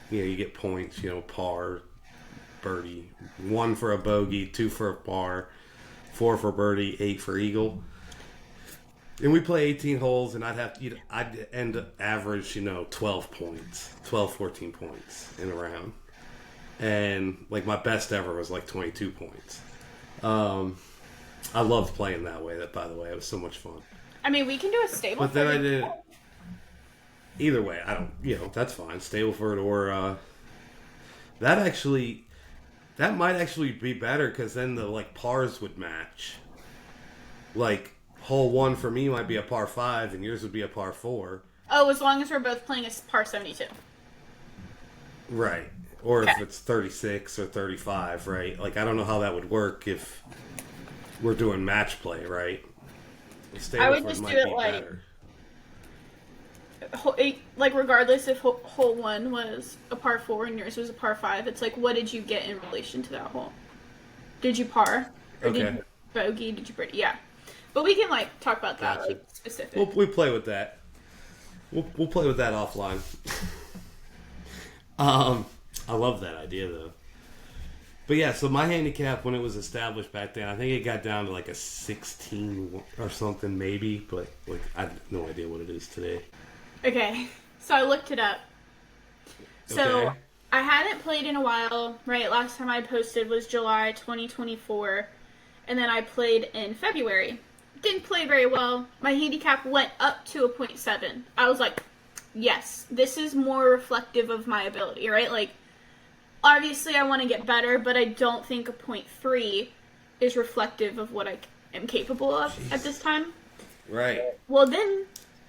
[SPEAKER 1] You get points, par, birdie, 1 for a bogey, 2 for a par, 4 for birdie, 8 for eagle. And we play 18 holes, and I'd end up average, 12 points, 12, 14 points in a round. And my best ever was 22 points. I loved playing that way. That, by the way, it was so much fun.
[SPEAKER 2] I mean, we can do a Stableford.
[SPEAKER 1] But then I did either way. I don't, that's fine. Stableford or that might actually be better because then the pars would match. Hole 1 for me might be a par 5 and yours would be a par 4.
[SPEAKER 2] Oh, as long as we're both playing a par 72.
[SPEAKER 1] Right. Or if it's 36 or 35, right? I don't know how that would work if we're doing match play, right?
[SPEAKER 2] I would just do it regardless if hole 1 was a par 4 and yours was a par 5, it's what did you get in relation to that hole? Did you par? Or did you bogey? Did you birdie? Yeah. But we can talk about that
[SPEAKER 1] Gotcha.
[SPEAKER 2] specific.
[SPEAKER 1] We play with that. We'll play with that offline. I love that idea though. But yeah, so my handicap when it was established back then, I think it got down to like a 16 or something maybe, but like I have no idea what it is today.
[SPEAKER 2] Okay, so I looked it up. So
[SPEAKER 1] Okay.
[SPEAKER 2] I hadn't played in a while, right? Last time I posted was July 2024, and then I played in February. Didn't play very well. My handicap went up to a .7. I was like, yes, this is more reflective of my ability, right? Like, obviously I want to get better, but I don't think a .3 is reflective of what I am capable of at this time.
[SPEAKER 1] Right.
[SPEAKER 2] Well, then,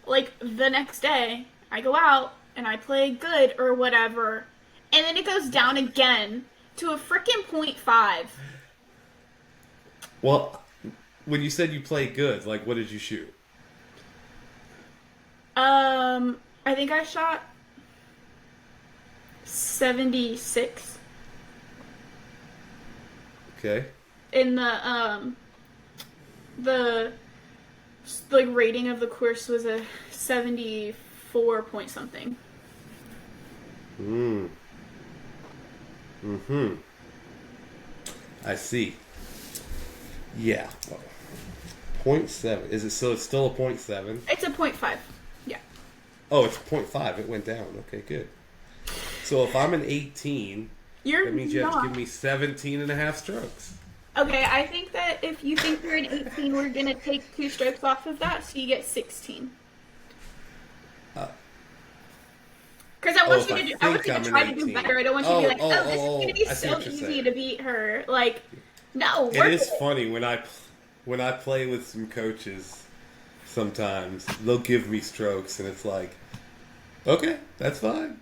[SPEAKER 2] like, the next day, I go out and I play good or whatever, and then it goes down again to a freaking .5.
[SPEAKER 1] Well, when you said you played good, like what did you shoot?
[SPEAKER 2] I think I shot 76
[SPEAKER 1] Okay.
[SPEAKER 2] in the like rating of the course was a 74 point something.
[SPEAKER 1] I see. Yeah. .7. Is it so it's still a .7?
[SPEAKER 2] It's a .5. Yeah.
[SPEAKER 1] Oh, it's .5. It went down. Okay, good. So if I'm an 18, that means you have to give me 17 and a half strokes.
[SPEAKER 2] Okay, I think that if you think you're an 18, we're gonna take 2 strokes off of that, so you get 16. Because I want you to try to do better. I don't want you to be like, this is gonna be so easy to beat her. Like, no.
[SPEAKER 1] It is funny when I play with some coaches. Sometimes they'll give me strokes, and it's like, okay, that's fine.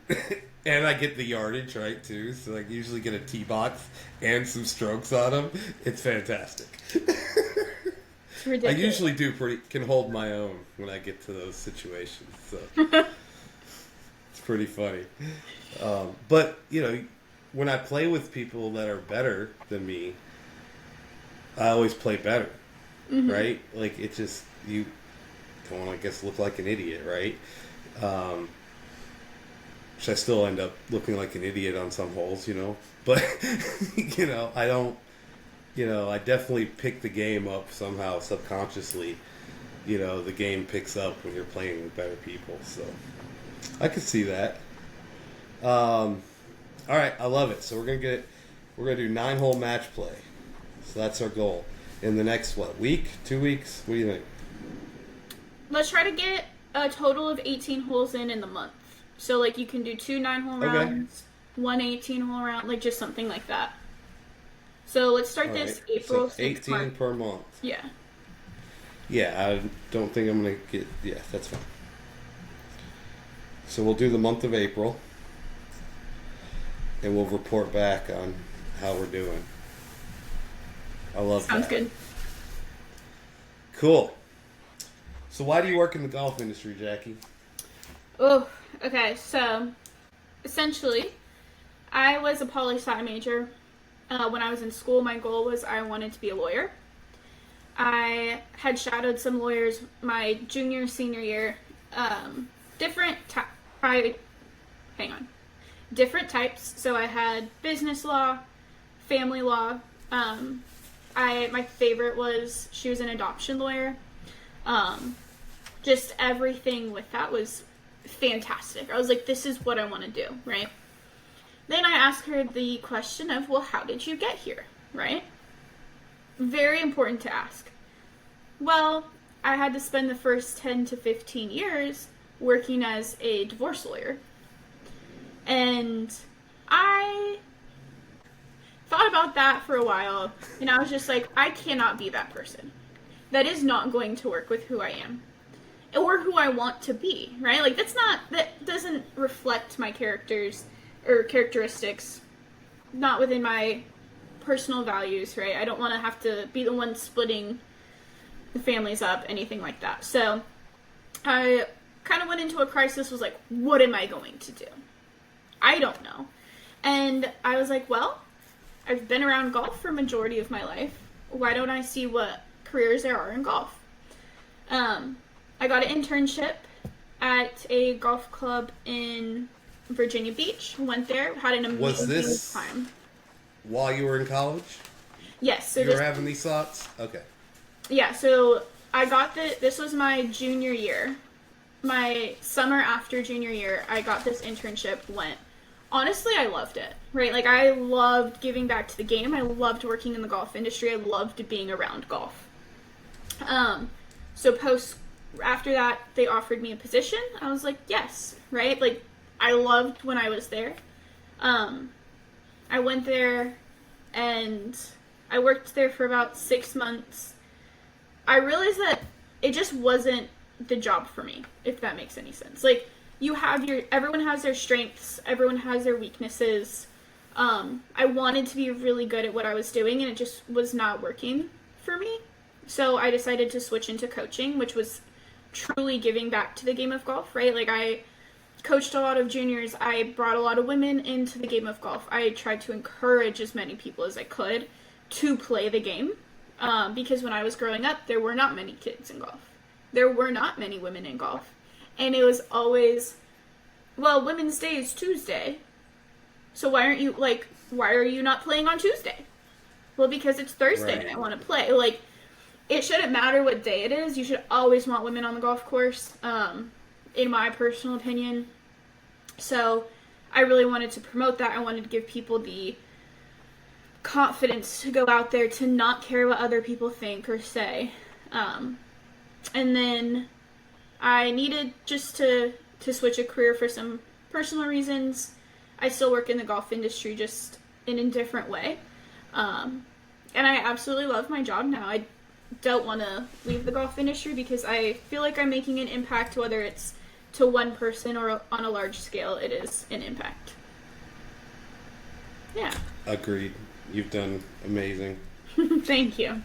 [SPEAKER 1] And I get the yardage right too, so I usually get a tee box and some strokes on them. It's fantastic.
[SPEAKER 2] It's ridiculous.
[SPEAKER 1] I usually can hold my own when I get to those situations. So it's pretty funny. But you know, when I play with people that are better than me, I always play better, right? Like it just you don't, I guess, look like an idiot, right? Which I still end up looking like an idiot on some holes, you know. But you know, I don't. You know, I definitely pick the game up somehow subconsciously. You know, the game picks up when you're playing with better people, so I could see that. All right, I love it. So we're gonna do 9-hole match play. So that's our goal. In the next, week? 2 weeks? What do you think?
[SPEAKER 2] Let's try to get a total of 18 holes in the month. So, like, you can do 2 9-hole rounds, 1 18-hole round, like, just something like that. So, let's start this April 6th.
[SPEAKER 1] 18 per month.
[SPEAKER 2] Yeah.
[SPEAKER 1] Yeah, I don't think I'm going to get... Yeah, that's fine. So we'll do the month of April. And we'll report back on how we're doing. I love that.
[SPEAKER 2] Sounds good.
[SPEAKER 1] Cool. So why do you work in the golf industry, Jackie?
[SPEAKER 2] Oh, okay. So, essentially, I was a poli-sci major. When I was in school, my goal was I wanted to be a lawyer. I had shadowed some lawyers my junior, senior year. Different types. So I had business law, family law. My favorite was she was an adoption lawyer. Just everything with that was fantastic. I was like, this is what I want to do, right? Then I asked her the question of, well, how did you get here, right? Very important to ask. Well, I had to spend the first 10 to 15 years working as a divorce lawyer. And I thought about that for a while, and I was just like, I cannot be that person. That is not going to work with who I am. Or who I want to be, right? Like, that doesn't reflect my characters or characteristics, not within my personal values, right? I don't want to have to be the one splitting the families up, anything like that. So I kind of went into a crisis, was like, what am I going to do? I don't know. And I was like, well, I've been around golf for a majority of my life. Why don't I see what careers there are in golf? I got an internship at a golf club in Virginia Beach. Went there, had an amazing time.
[SPEAKER 1] while you were in college?
[SPEAKER 2] Yes. So
[SPEAKER 1] you were having these thoughts? Okay.
[SPEAKER 2] Yeah, so I got this was my junior year. My summer after junior year, I got this internship, honestly, I loved it, right? Like, I loved giving back to the game. I loved working in the golf industry. I loved being around golf. So after that, they offered me a position. I was like, yes, right? Like, I loved when I was there. I went there, and I worked there for about 6 months. I realized that it just wasn't the job for me, if that makes any sense. Like, everyone has their strengths, everyone has their weaknesses. I wanted to be really good at what I was doing, and it just was not working for me. So I decided to switch into coaching, which was truly giving back to the game of golf, right? Like, I coached a lot of juniors. I brought a lot of women into the game of golf. I tried to encourage as many people as I could to play the game. Because when I was growing up, there were not many kids in golf. There were not many women in golf. And it was always, well, Women's Day is Tuesday. So why are you not playing on Tuesday? Well, because it's Thursday and I want to play. Like, it shouldn't matter what day it is. You should always want women on the golf course, in my personal opinion. So I really wanted to promote that. I wanted to give people the confidence to go out there, to not care what other people think or say. And then I needed just to switch a career for some personal reasons. I still work in the golf industry, just in a different way. And I absolutely love my job now. I don't want to leave the golf industry because I feel like I'm making an impact, whether it's to one person or on a large scale, it is an impact. Yeah.
[SPEAKER 1] Agreed. You've done amazing.
[SPEAKER 2] Thank you.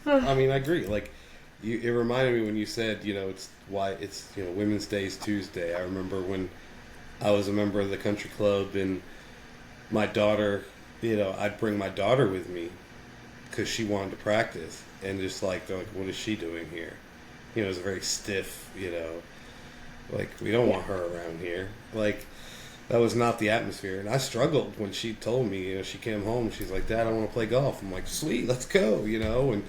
[SPEAKER 1] I mean, I agree. Like, it reminded me when you said, it's Women's Day is Tuesday. I remember when I was a member of the country club and my daughter, I'd bring my daughter with me because she wanted to practice. And just like, they're like, what is she doing here? It was very stiff, like, we don't want her around here. Like, that was not the atmosphere. And I struggled when she told me, she came home, she's like, Dad, I want to play golf. I'm like, sweet, let's go, and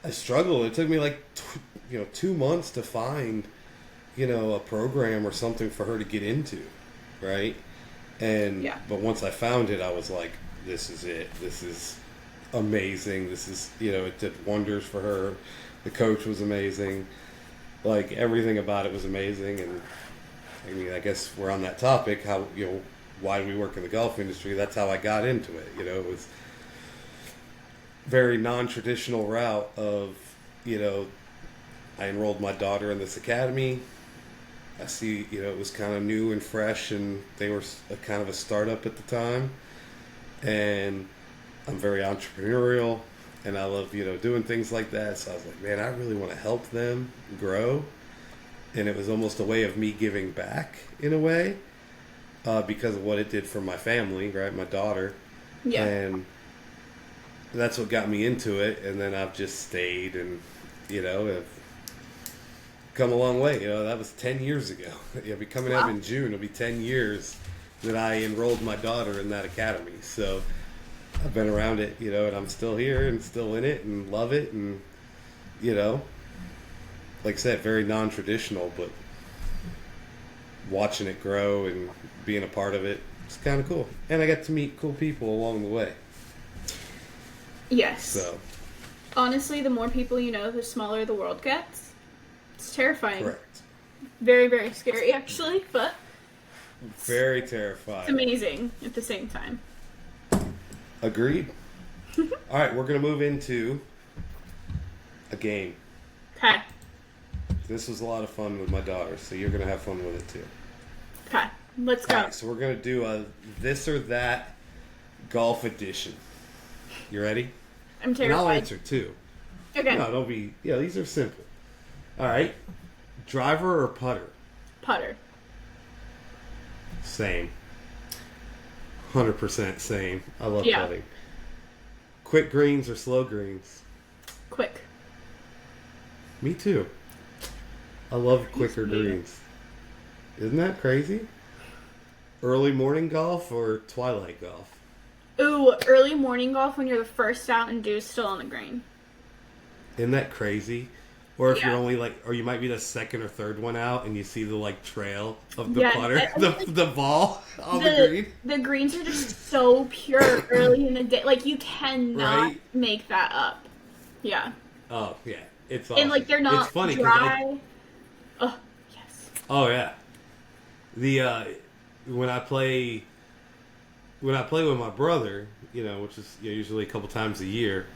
[SPEAKER 1] I struggled. It took me like, 2 months to find, a program or something for her to get into, right? But once I found it, I was like, this is it. This is amazing. This is, it did wonders for her. The coach was amazing. Like, everything about it was amazing. And I mean, I guess we're on that topic. How, why do we work in the golf industry? That's how I got into it. It was very non-traditional route of, I enrolled my daughter in this academy. I see, it was kind of new and fresh, and they were kind of a startup at the time. And I'm very entrepreneurial, and I love, doing things like that. So I was like, man, I really want to help them grow. And it was almost a way of me giving back in a way, because of what it did for my family, right? My daughter.
[SPEAKER 2] Yeah.
[SPEAKER 1] And that's what got me into it. And then I've just stayed and, have come a long way. That was 10 years ago. It'll be coming up in June. It'll be 10 years that I enrolled my daughter in that academy. So I've been around it, and I'm still here and still in it and love it. And, like I said, very non-traditional, but watching it grow and being a part of it, it's kind of cool. And I got to meet cool people along the way.
[SPEAKER 2] Yes.
[SPEAKER 1] So,
[SPEAKER 2] honestly, the more people you know, the smaller the world gets. It's terrifying.
[SPEAKER 1] Correct.
[SPEAKER 2] Very, very scary, actually, but
[SPEAKER 1] very terrifying.
[SPEAKER 2] It's amazing at the same time.
[SPEAKER 1] Agreed. All right, we're going to move into a game.
[SPEAKER 2] Okay.
[SPEAKER 1] This was a lot of fun with my daughter, so you're going to have fun with it too.
[SPEAKER 2] Okay, let's go.
[SPEAKER 1] All right, so we're going to do a this or that golf edition. You ready?
[SPEAKER 2] I'm terrified.
[SPEAKER 1] And I'll answer too.
[SPEAKER 2] Okay.
[SPEAKER 1] No, don't be. Yeah, these are simple. All right. Driver or putter?
[SPEAKER 2] Putter.
[SPEAKER 1] Same. 100% same. I love putting. Quick greens or slow greens?
[SPEAKER 2] Quick.
[SPEAKER 1] Me too. I love quicker greens. Isn't that crazy? Early morning golf or twilight golf?
[SPEAKER 2] Ooh, early morning golf when you're the first out and dew's still on the green.
[SPEAKER 1] Isn't that crazy? Or if
[SPEAKER 2] Yeah.
[SPEAKER 1] you're only or you might be the second or third one out and you see the trail of the
[SPEAKER 2] Yeah,
[SPEAKER 1] putter,
[SPEAKER 2] I mean,
[SPEAKER 1] the ball on the green.
[SPEAKER 2] The greens are just so pure early in the day. Like, you cannot
[SPEAKER 1] Right?
[SPEAKER 2] make that up. Yeah.
[SPEAKER 1] Oh yeah, it's awesome.
[SPEAKER 2] And, like, they're not
[SPEAKER 1] it's funny
[SPEAKER 2] dry. Oh, yes.
[SPEAKER 1] oh yeah, the when I play with my brother, which is usually a couple times a year,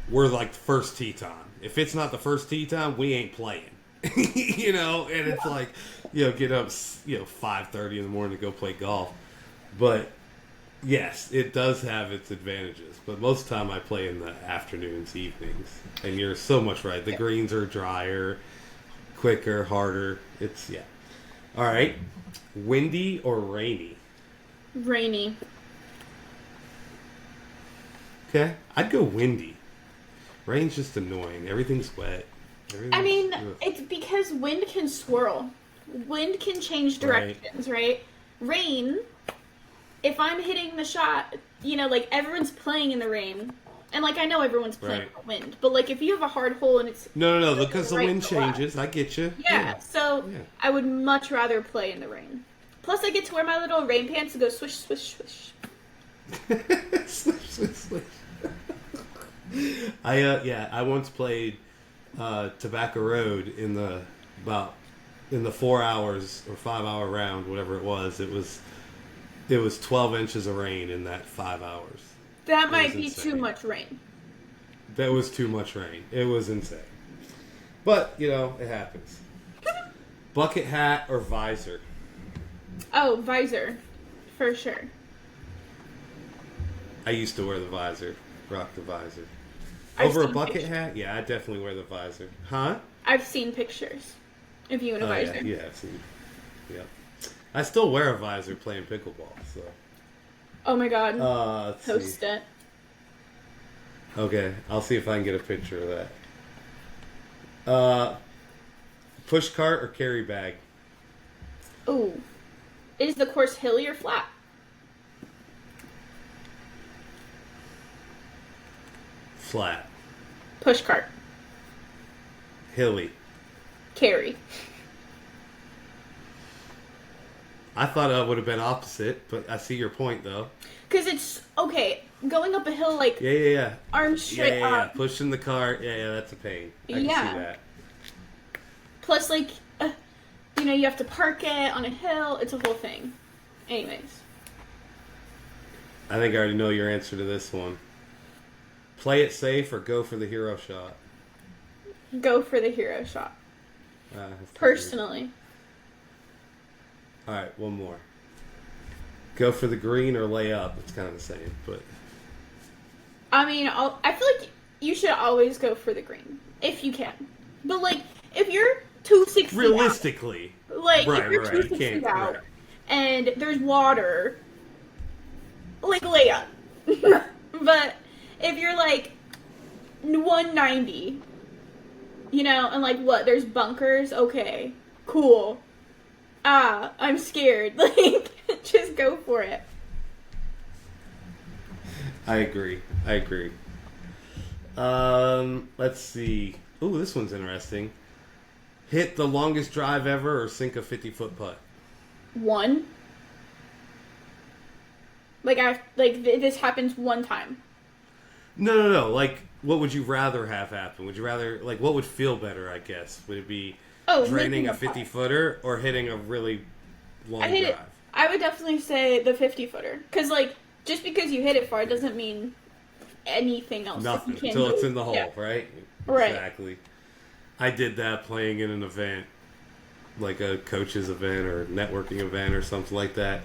[SPEAKER 1] we're like the first tee time. If it's not the first tee time, we ain't playing. And it's like, get up, 5:30 in the morning to go play golf. But yes, it does have its advantages. But most of the time I play in the afternoons, evenings. And you're so much right. The greens are drier, quicker, harder. All right. Windy or rainy?
[SPEAKER 2] Rainy.
[SPEAKER 1] Okay. I'd go windy. Rain's just annoying. Everything's wet.
[SPEAKER 2] I mean, it's because wind can swirl. Wind can change directions, right? Rain, if I'm hitting the shot, everyone's playing in the rain. And, I know everyone's playing in the wind. But, if you have a hard hole and it's...
[SPEAKER 1] No, because the wind changes. I get you.
[SPEAKER 2] Yeah, so I would much rather play in the rain. Plus, I get to wear my little rain pants and go swish, swish, swish.
[SPEAKER 1] Swish, swish, swish. I once played Tobacco Road in the 4 hours or 5 hour round, whatever it was. It was 12 inches of rain in that 5 hours.
[SPEAKER 2] That might be too much rain.
[SPEAKER 1] That was too much rain. It was insane. But, it happens. Bucket hat or visor?
[SPEAKER 2] Oh, visor. For sure.
[SPEAKER 1] I used to wear the visor. Rock the visor.
[SPEAKER 2] I've
[SPEAKER 1] Over a
[SPEAKER 2] seen
[SPEAKER 1] bucket
[SPEAKER 2] pictures.
[SPEAKER 1] hat? Yeah, I definitely wear the visor. Huh?
[SPEAKER 2] I've seen pictures of you in a visor.
[SPEAKER 1] Yeah, I've seen. Yep. I still wear a visor playing pickleball, so.
[SPEAKER 2] Oh my god.
[SPEAKER 1] Let's
[SPEAKER 2] Post
[SPEAKER 1] see.
[SPEAKER 2] it.
[SPEAKER 1] Okay, I'll see if I can get a picture of that. Push cart or carry bag?
[SPEAKER 2] Ooh. Is the course hilly or flat?
[SPEAKER 1] Flat.
[SPEAKER 2] Push cart.
[SPEAKER 1] Hilly.
[SPEAKER 2] Carry.
[SPEAKER 1] I thought it would have been opposite, but I see your point, though.
[SPEAKER 2] Because it's, okay, going up a hill,
[SPEAKER 1] Yeah.
[SPEAKER 2] arms straight
[SPEAKER 1] Yeah.
[SPEAKER 2] up.
[SPEAKER 1] Pushing the cart, that's a pain. I can see that.
[SPEAKER 2] Plus, you have to park it on a hill. It's a whole thing. Anyways.
[SPEAKER 1] I think I already know your answer to this one. Play it safe or go for the hero shot?
[SPEAKER 2] Go for the hero shot. Personally.
[SPEAKER 1] All right, one more. Go for the green or lay up. It's kind of the same, but...
[SPEAKER 2] I mean, I feel like you should always go for the green. If you can. But, if you're 260
[SPEAKER 1] realistically.
[SPEAKER 2] out,
[SPEAKER 1] right,
[SPEAKER 2] if you're 260 out, and there's water, lay up. But if you're, 190, and, there's bunkers? Okay, cool. I'm scared. Just go for it.
[SPEAKER 1] I agree. Let's see. Ooh, this one's interesting. Hit the longest drive ever or sink a 50-foot putt?
[SPEAKER 2] One. This happens one time.
[SPEAKER 1] No. What would you rather have happen? Would you rather, what would feel better, I guess? Would it be draining a 50-footer or hitting a really long drive?
[SPEAKER 2] I would definitely say the 50-footer. Because, just because you hit it far doesn't mean anything else.
[SPEAKER 1] Nothing until it's in the hole, right?
[SPEAKER 2] Right.
[SPEAKER 1] Exactly. I did that playing in an event, like a coach's event or networking event or something like that. I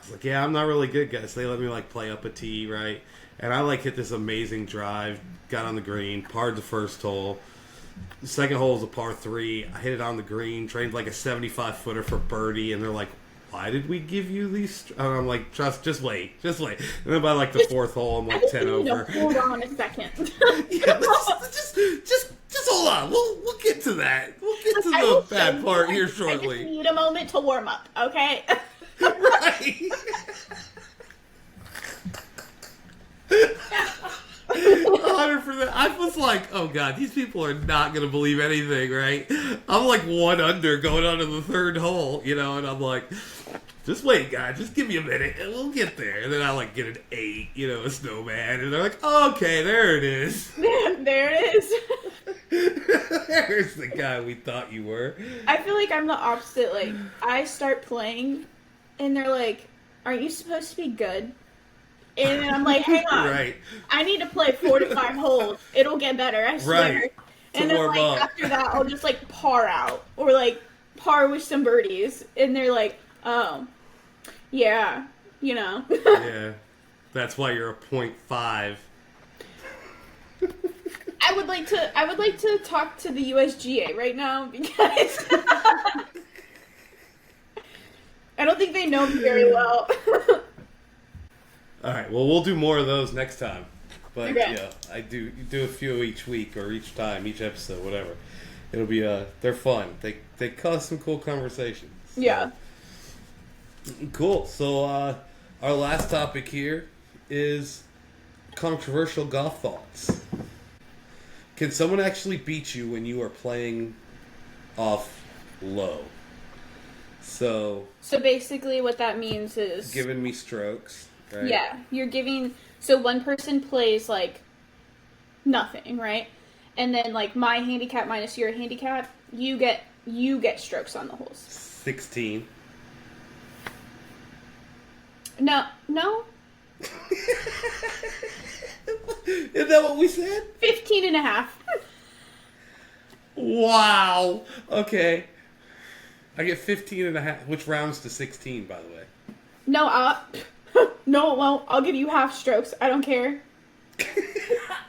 [SPEAKER 1] was like, yeah, I'm not really good, guys. They let me play up a tee, right? And I hit this amazing drive, got on the green, parred the first hole. The second hole was a par 3. I hit it on the green, trained a 75-footer for birdie, and they're like, why did we give you these? And I'm like, just wait. And then by the fourth hole, I'm 10 over.
[SPEAKER 2] Hold on a second.
[SPEAKER 1] Yeah, just hold on. We'll get to that. to
[SPEAKER 2] I will
[SPEAKER 1] the bad
[SPEAKER 2] show
[SPEAKER 1] part
[SPEAKER 2] you.
[SPEAKER 1] here
[SPEAKER 2] I just
[SPEAKER 1] shortly.
[SPEAKER 2] need a moment to warm up, okay?
[SPEAKER 1] Right. 100%. I was like, oh god, these people are not gonna believe anything, right? I'm like 1 under going on to the 3rd hole, you know, and I'm like, just wait, guys, just give me a minute and we'll get there. And then I like get an 8, you know, a snowman, and they're like, oh, okay, there it is.
[SPEAKER 2] There it is.
[SPEAKER 1] There's the guy we thought you were.
[SPEAKER 2] I feel like I'm the opposite. Like, I start playing, and they're like, aren't you supposed to be good? And then I'm like, hang on.
[SPEAKER 1] Right.
[SPEAKER 2] I need to play 4 to 5 holes. It'll get better, I swear.
[SPEAKER 1] Right.
[SPEAKER 2] And then, like, after that, I'll just, like, par out. Or, like, par with some birdies. And they're like, oh, yeah, you know.
[SPEAKER 1] Yeah. That's why you're a 0.5.
[SPEAKER 2] I would like to talk to the USGA right now because I don't think they know me very well.
[SPEAKER 1] All right. Well, we'll do more of those next time. But
[SPEAKER 2] Okay.
[SPEAKER 1] yeah, I do a few each week or each time, each episode, whatever. It'll be they're fun. They cause some cool conversations. So.
[SPEAKER 2] Yeah.
[SPEAKER 1] Cool. So our last topic here is controversial golf thoughts. Can someone actually beat you when you are playing off low? So
[SPEAKER 2] basically what that means is
[SPEAKER 1] giving me strokes, right?
[SPEAKER 2] yeah, you're giving so one person plays like nothing, right? And then like my handicap minus your handicap, you get strokes on the holes.
[SPEAKER 1] 16.
[SPEAKER 2] No.
[SPEAKER 1] Is that what we said?
[SPEAKER 2] 15 and a half.
[SPEAKER 1] Wow. Okay. I get 15 and a half, which rounds to 16, by the way.
[SPEAKER 2] No, no, it won't. I'll give you half strokes. I don't care.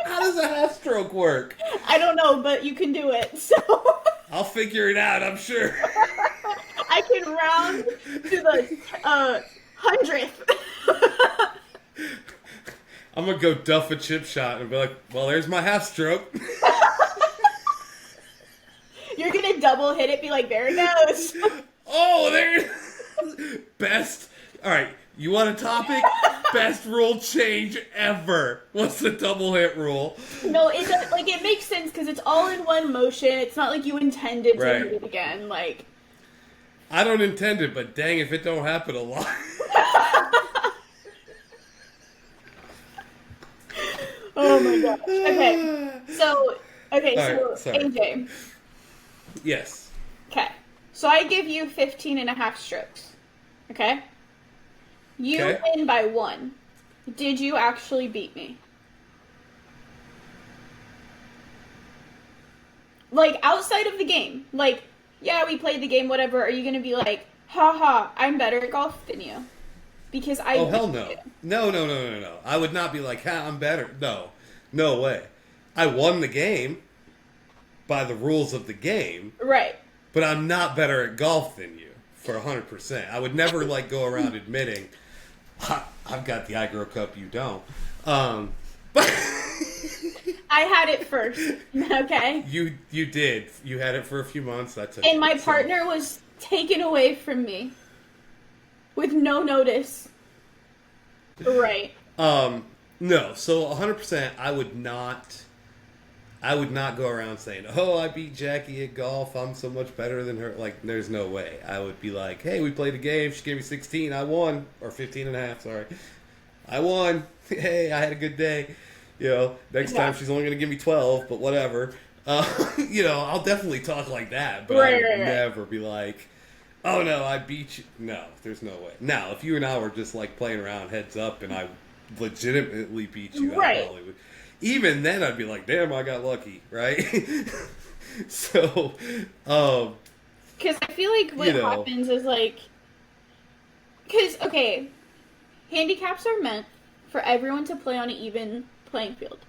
[SPEAKER 1] How does a half stroke work?
[SPEAKER 2] I don't know, but you can do it. So
[SPEAKER 1] I'll figure it out, I'm sure.
[SPEAKER 2] I can round to the 100th.
[SPEAKER 1] I'm going to go duff a chip shot and be like, well, there's my half stroke.
[SPEAKER 2] You're gonna double hit it, be like, there it goes.
[SPEAKER 1] Oh, there. Best. All right. You want a topic? Best rule change ever. What's the double hit rule?
[SPEAKER 2] No, it does, like it makes sense because it's all in one motion. It's not like you intended to hit it again. Like
[SPEAKER 1] I don't intend it, but dang if it don't happen a lot.
[SPEAKER 2] Oh my gosh. Okay. So
[SPEAKER 1] sorry.
[SPEAKER 2] AJ.
[SPEAKER 1] Yes.
[SPEAKER 2] Okay. So I give you 15 and a half strokes. Okay? You win by 1. Did you actually beat me? Like, outside of the game. Like, yeah, we played the game, whatever. Are you going to be like, haha, I'm better at golf than you? Because I
[SPEAKER 1] Oh, hell
[SPEAKER 2] beat
[SPEAKER 1] no.
[SPEAKER 2] you.
[SPEAKER 1] No. I would not be like, I'm better. No way. I won the game by the rules of the game.
[SPEAKER 2] Right.
[SPEAKER 1] But I'm not better at golf than you for 100%. I would never like go around admitting I've got the Igro Cup, you don't. But
[SPEAKER 2] I had it first. Okay.
[SPEAKER 1] You did. You had it for a few months. I took
[SPEAKER 2] And
[SPEAKER 1] it,
[SPEAKER 2] my
[SPEAKER 1] so.
[SPEAKER 2] partner was taken away from me with no notice. Right.
[SPEAKER 1] No. So 100%, I would not go around saying, "Oh, I beat Jackie at golf. I'm so much better than her." Like, there's no way. I would be like, "Hey, we played a game. She gave me 16. I won, or 15 and a half. Sorry, I won. Hey, I had a good day. You know, next time she's only going to give me 12, but whatever. You know, I'll definitely talk like that, but I would never be like, "Oh no, I beat you." No, there's no way. Now, if you and I were just like playing around heads up, and I legitimately beat you, I probably would. Even then, I'd be like, "Damn, I got lucky," right? So,
[SPEAKER 2] because I feel like what happens is like, because okay, handicaps are meant for everyone to play on an even playing field.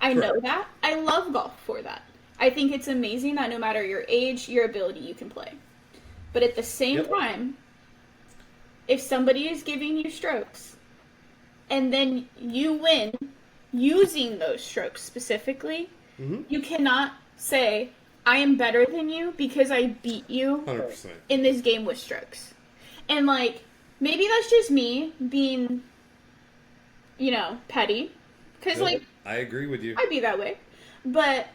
[SPEAKER 2] I know that. I love golf for that. I think it's amazing that no matter your age, your ability, you can play. But at the same time, if somebody is giving you strokes, and then you win using those strokes specifically, you cannot say, I am better than you because I beat you
[SPEAKER 1] 100%.
[SPEAKER 2] in this game with strokes. And, like, maybe that's just me being, you know, petty. Because,
[SPEAKER 1] Nope,
[SPEAKER 2] like,
[SPEAKER 1] I agree with you.
[SPEAKER 2] I'd be that way. But,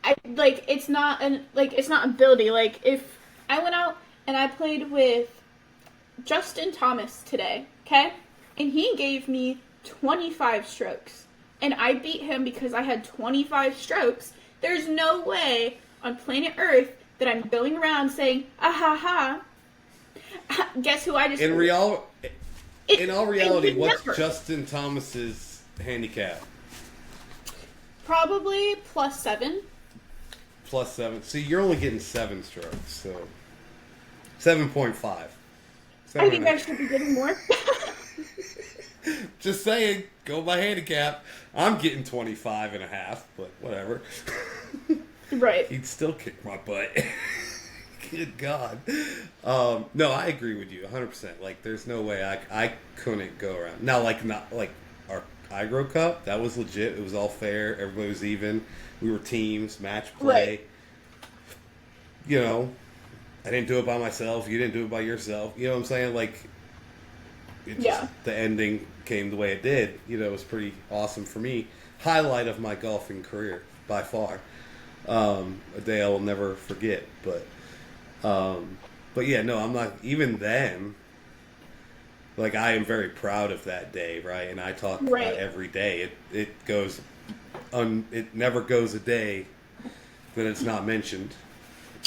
[SPEAKER 2] it's not it's not ability. Like, if I went out and I played with Justin Thomas today, okay? And he gave me 25 strokes. And I beat him because I had 25 strokes. There's no way on planet Earth that I'm going around saying, ah ha ha, guess who I just...
[SPEAKER 1] In all reality, what's
[SPEAKER 2] never.
[SPEAKER 1] Justin Thomas's handicap?
[SPEAKER 2] Probably +7.
[SPEAKER 1] +7. See, you're only getting 7 strokes, so 7.5.
[SPEAKER 2] I think I should be getting more.
[SPEAKER 1] Just saying, go by handicap. I'm getting 25 and a half, but whatever.
[SPEAKER 2] Right.
[SPEAKER 1] He'd still kick my butt. Good God. No, I agree with you 100%. Like, there's no way I couldn't go around. Now, not like our Igro Cup, that was legit. It was all fair. Everybody was even. We were teams, match play.
[SPEAKER 2] Right.
[SPEAKER 1] You know, I didn't do it by myself. You didn't do it by yourself. You know what I'm saying? Like, the ending came the way it did. You know, it was pretty awesome for me. Highlight of my golfing career, by far. A day I will never forget. But yeah, no, I'm not. Even then, like, I am very proud of that day, right? And I talk about every day. It goes, it never goes a day that it's not mentioned,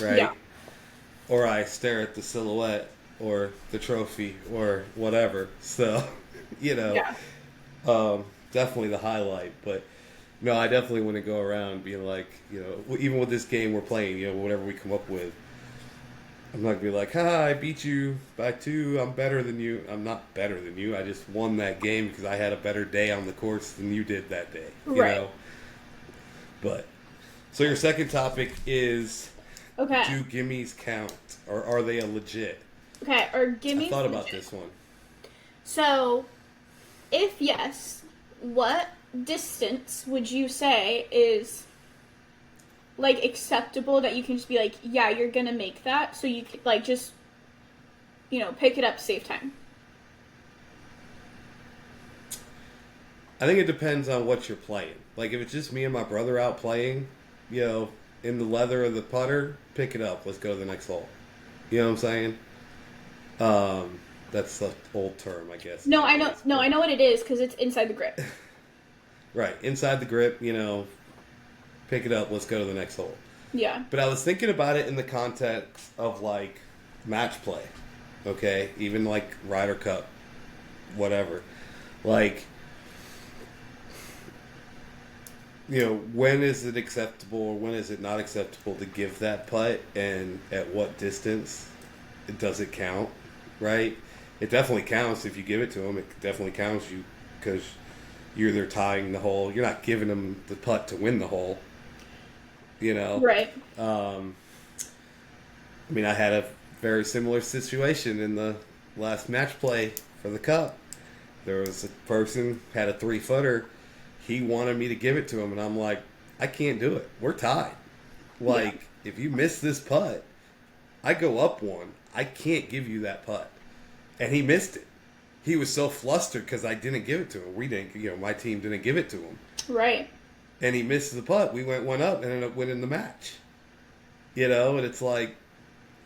[SPEAKER 1] right?
[SPEAKER 2] Yeah.
[SPEAKER 1] Or I stare at the silhouette or the trophy or whatever. So, you know, definitely the highlight. But no, I definitely want to go around being like, you know, even with this game we're playing, you know, whatever we come up with, I'm not going to be like, I beat you by 2. I'm better than you. I'm not better than you. I just won that game because I had a better day on the course than you did that day. You know? But, so your second topic is, do gimmies count? Or are they a legit?
[SPEAKER 2] Okay, or gimmies...
[SPEAKER 1] I thought about this one.
[SPEAKER 2] So, if yes, what distance would you say is... like, acceptable that you can just be like, yeah, you're gonna make that, so you can, like, just, you know, pick it up, save time?
[SPEAKER 1] I think it depends on what you're playing. Like, if it's just me and my brother out playing, you know, in the leather of the putter, pick it up, let's go to the next hole. You know what I'm saying? That's the old term, I guess.
[SPEAKER 2] No, I know what it is, because it's inside the grip.
[SPEAKER 1] Right, inside the grip, you know, pick it up, let's go to the next hole.
[SPEAKER 2] Yeah.
[SPEAKER 1] But I was thinking about it in the context of, like, match play, okay? Even, like, Ryder Cup, whatever. Like, you know, when is it acceptable or when is it not acceptable to give that putt, and at what distance does it count, right? It definitely counts if you give it to them. It definitely counts you because you're either tying the hole. You're not giving them the putt to win the hole. You know?
[SPEAKER 2] Right.
[SPEAKER 1] I mean, I had a very similar situation in the last match play for the Cup. There was a person, had a 3-footer. He wanted me to give it to him, and I'm like, I can't do it. We're tied. Like, if you miss this putt, I go up 1. I can't give you that putt. And he missed it. He was so flustered because I didn't give it to him. We didn't, you know, my team didn't give it to him.
[SPEAKER 2] Right.
[SPEAKER 1] And he missed the putt. We went 1 up and ended up winning the match. You know, and it's like,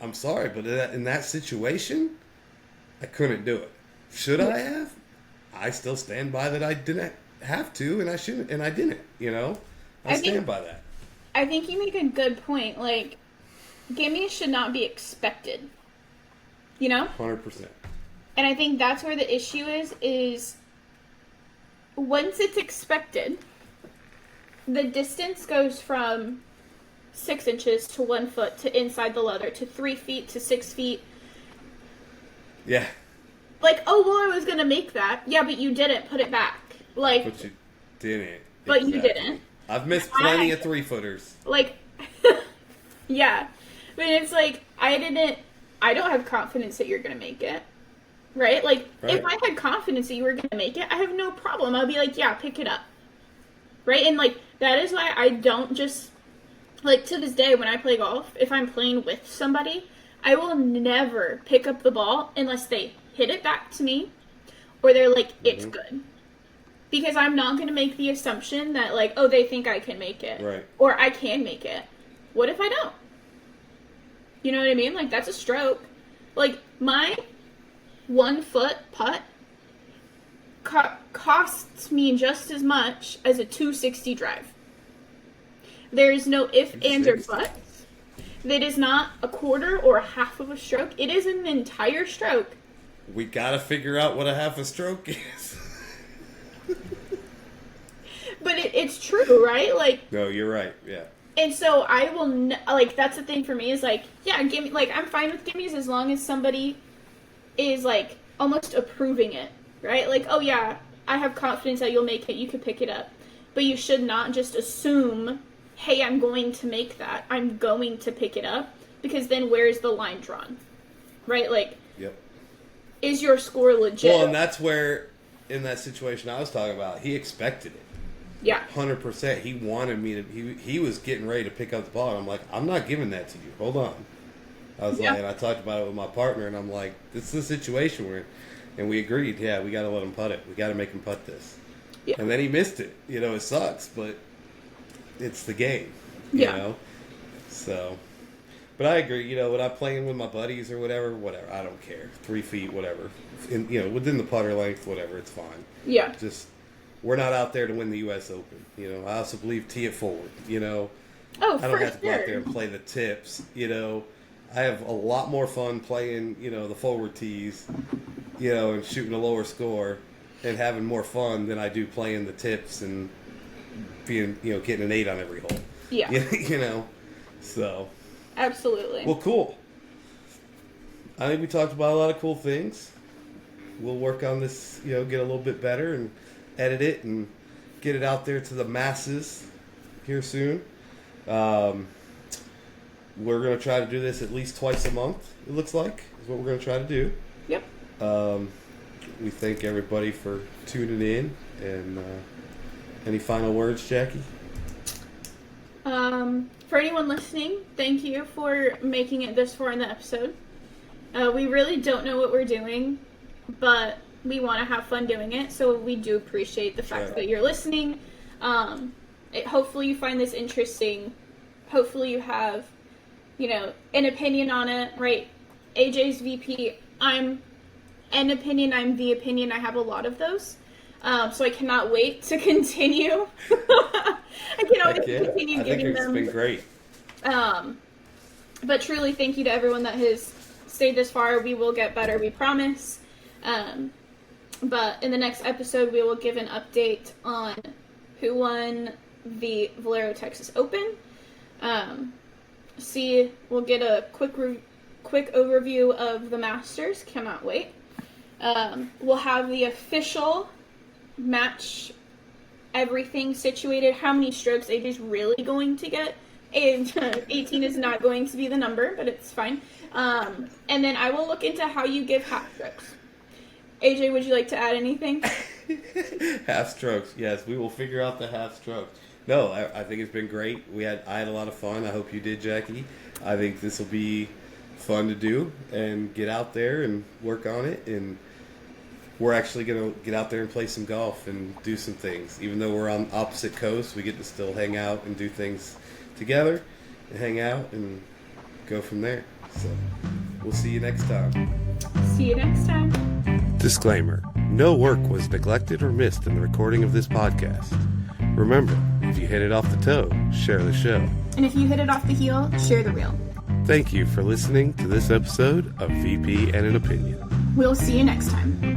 [SPEAKER 1] I'm sorry, but in that situation, I couldn't do it. Should I have? I still stand by that I didn't have to, and I shouldn't, and I didn't. You know, I stand by that.
[SPEAKER 2] I think you make a good point. Like, gimmies should not be expected. You know?
[SPEAKER 1] 100%.
[SPEAKER 2] And I think that's where the issue is once it's expected, the distance goes from 6 inches to 1 foot to inside the leather to 3 feet to 6 feet.
[SPEAKER 1] Yeah.
[SPEAKER 2] Like, oh, well, I was going to make that. Yeah, but you didn't put it back. Like,
[SPEAKER 1] But you didn't.
[SPEAKER 2] But you didn't.
[SPEAKER 1] I've missed plenty of 3-footers.
[SPEAKER 2] Like, yeah. But it's like, I don't have confidence that you're going to make it. Right? Like, if I had confidence that you were going to make it, I have no problem. I'll be like, yeah, pick it up. Right? And, like, that is why I don't just like, to this day, when I play golf, if I'm playing with somebody, I will never pick up the ball unless they hit it back to me or they're like, it's good. Because I'm not going to make the assumption that, like, oh, they think I can make it.
[SPEAKER 1] Right.
[SPEAKER 2] Or I can make it. What if I don't? You know what I mean? Like, that's a stroke. Like, my 1 foot putt costs me just as much as a 260 drive. There is no if, ands, or buts. That is not a quarter or a half of a stroke. It is an entire stroke.
[SPEAKER 1] We gotta figure out what a half a stroke is.
[SPEAKER 2] But it's true, right? Like,
[SPEAKER 1] no, you're right. Yeah.
[SPEAKER 2] And so I will like, that's the thing for me is like, yeah, gimme, like, I'm fine with gimmies as long as somebody is like almost approving it, right? Like, oh yeah, I have confidence that you'll make it. You could pick it up, but you should not just assume, hey, I'm going to make that. I'm going to pick it up, because then where's the line drawn, right? Like,
[SPEAKER 1] yep.
[SPEAKER 2] Is your score legit?
[SPEAKER 1] Well, and that's where, in that situation I was talking about, he expected it.
[SPEAKER 2] Yeah.
[SPEAKER 1] 100%. He wanted me to, he was getting ready to pick up the ball, and I'm like, I'm not giving that to you. Hold on. I was like, and I talked about it with my partner, and I'm like, this is the situation we're in. And we agreed, yeah, we got to let him putt it. We got to make him putt this. Yeah. And then he missed it. You know, it sucks, but it's the game. You know? So, but I agree. You know, when I'm playing with my buddies or whatever, I don't care. 3 feet, whatever. You know, within the putter length, whatever, it's fine.
[SPEAKER 2] Yeah.
[SPEAKER 1] Just, we're not out there to win the U.S. Open. You know, I also believe tee it forward. You know,
[SPEAKER 2] I
[SPEAKER 1] don't have to go out there and play the tips. You know, I have a lot more fun playing, you know, the forward tees, you know, and shooting a lower score and having more fun than I do playing the tips and being, you know, getting an 8 on every hole.
[SPEAKER 2] Yeah.
[SPEAKER 1] You know, so.
[SPEAKER 2] Absolutely.
[SPEAKER 1] Well, cool. I think we talked about a lot of cool things. We'll work on this, you know, get a little bit better and edit it and get it out there to the masses here soon. We're going to try to do this at least twice a month, it looks like, is what we're going to try to do.
[SPEAKER 2] Yep.
[SPEAKER 1] We thank everybody for tuning in. And any final words, Jackie?
[SPEAKER 2] For anyone listening, thank you for making it this far in the episode. We really don't know what we're doing, but we want to have fun doing it, so we do appreciate the fact that you're listening. Hopefully you find this interesting. Hopefully you have, you know, an opinion on it, right? AJ's VP. I'm an opinion. I'm the opinion. I have a lot of those. So I cannot wait to continue. I cannot wait to continue giving them.
[SPEAKER 1] I think it's been great.
[SPEAKER 2] But truly, thank you to everyone that has stayed this far. We will get better, we promise. But in the next episode, we will give an update on who won the Valero Texas Open. We'll get a quick overview of the Masters. Cannot wait. We'll have the official match, everything situated. How many strokes AJ's really going to get? 18 is not going to be the number, but it's fine. And then I will look into how you give half strokes. AJ, would you like to add anything?
[SPEAKER 1] Half strokes, yes. We will figure out the half strokes. No, I think it's been great. I had a lot of fun. I hope you did, Jackie. I think this will be fun to do and get out there and work on it. And we're actually going to get out there and play some golf and do some things. Even though we're on opposite coasts, we get to still hang out and do things together and hang out and go from there. So we'll see you next time.
[SPEAKER 2] See you next time.
[SPEAKER 1] Disclaimer. No work was neglected or missed in the recording of this podcast. Remember, if you hit it off the toe, share the show.
[SPEAKER 2] And if you hit it off the heel, share the reel.
[SPEAKER 1] Thank you for listening to this episode of VP and an Opinion.
[SPEAKER 2] We'll see you next time.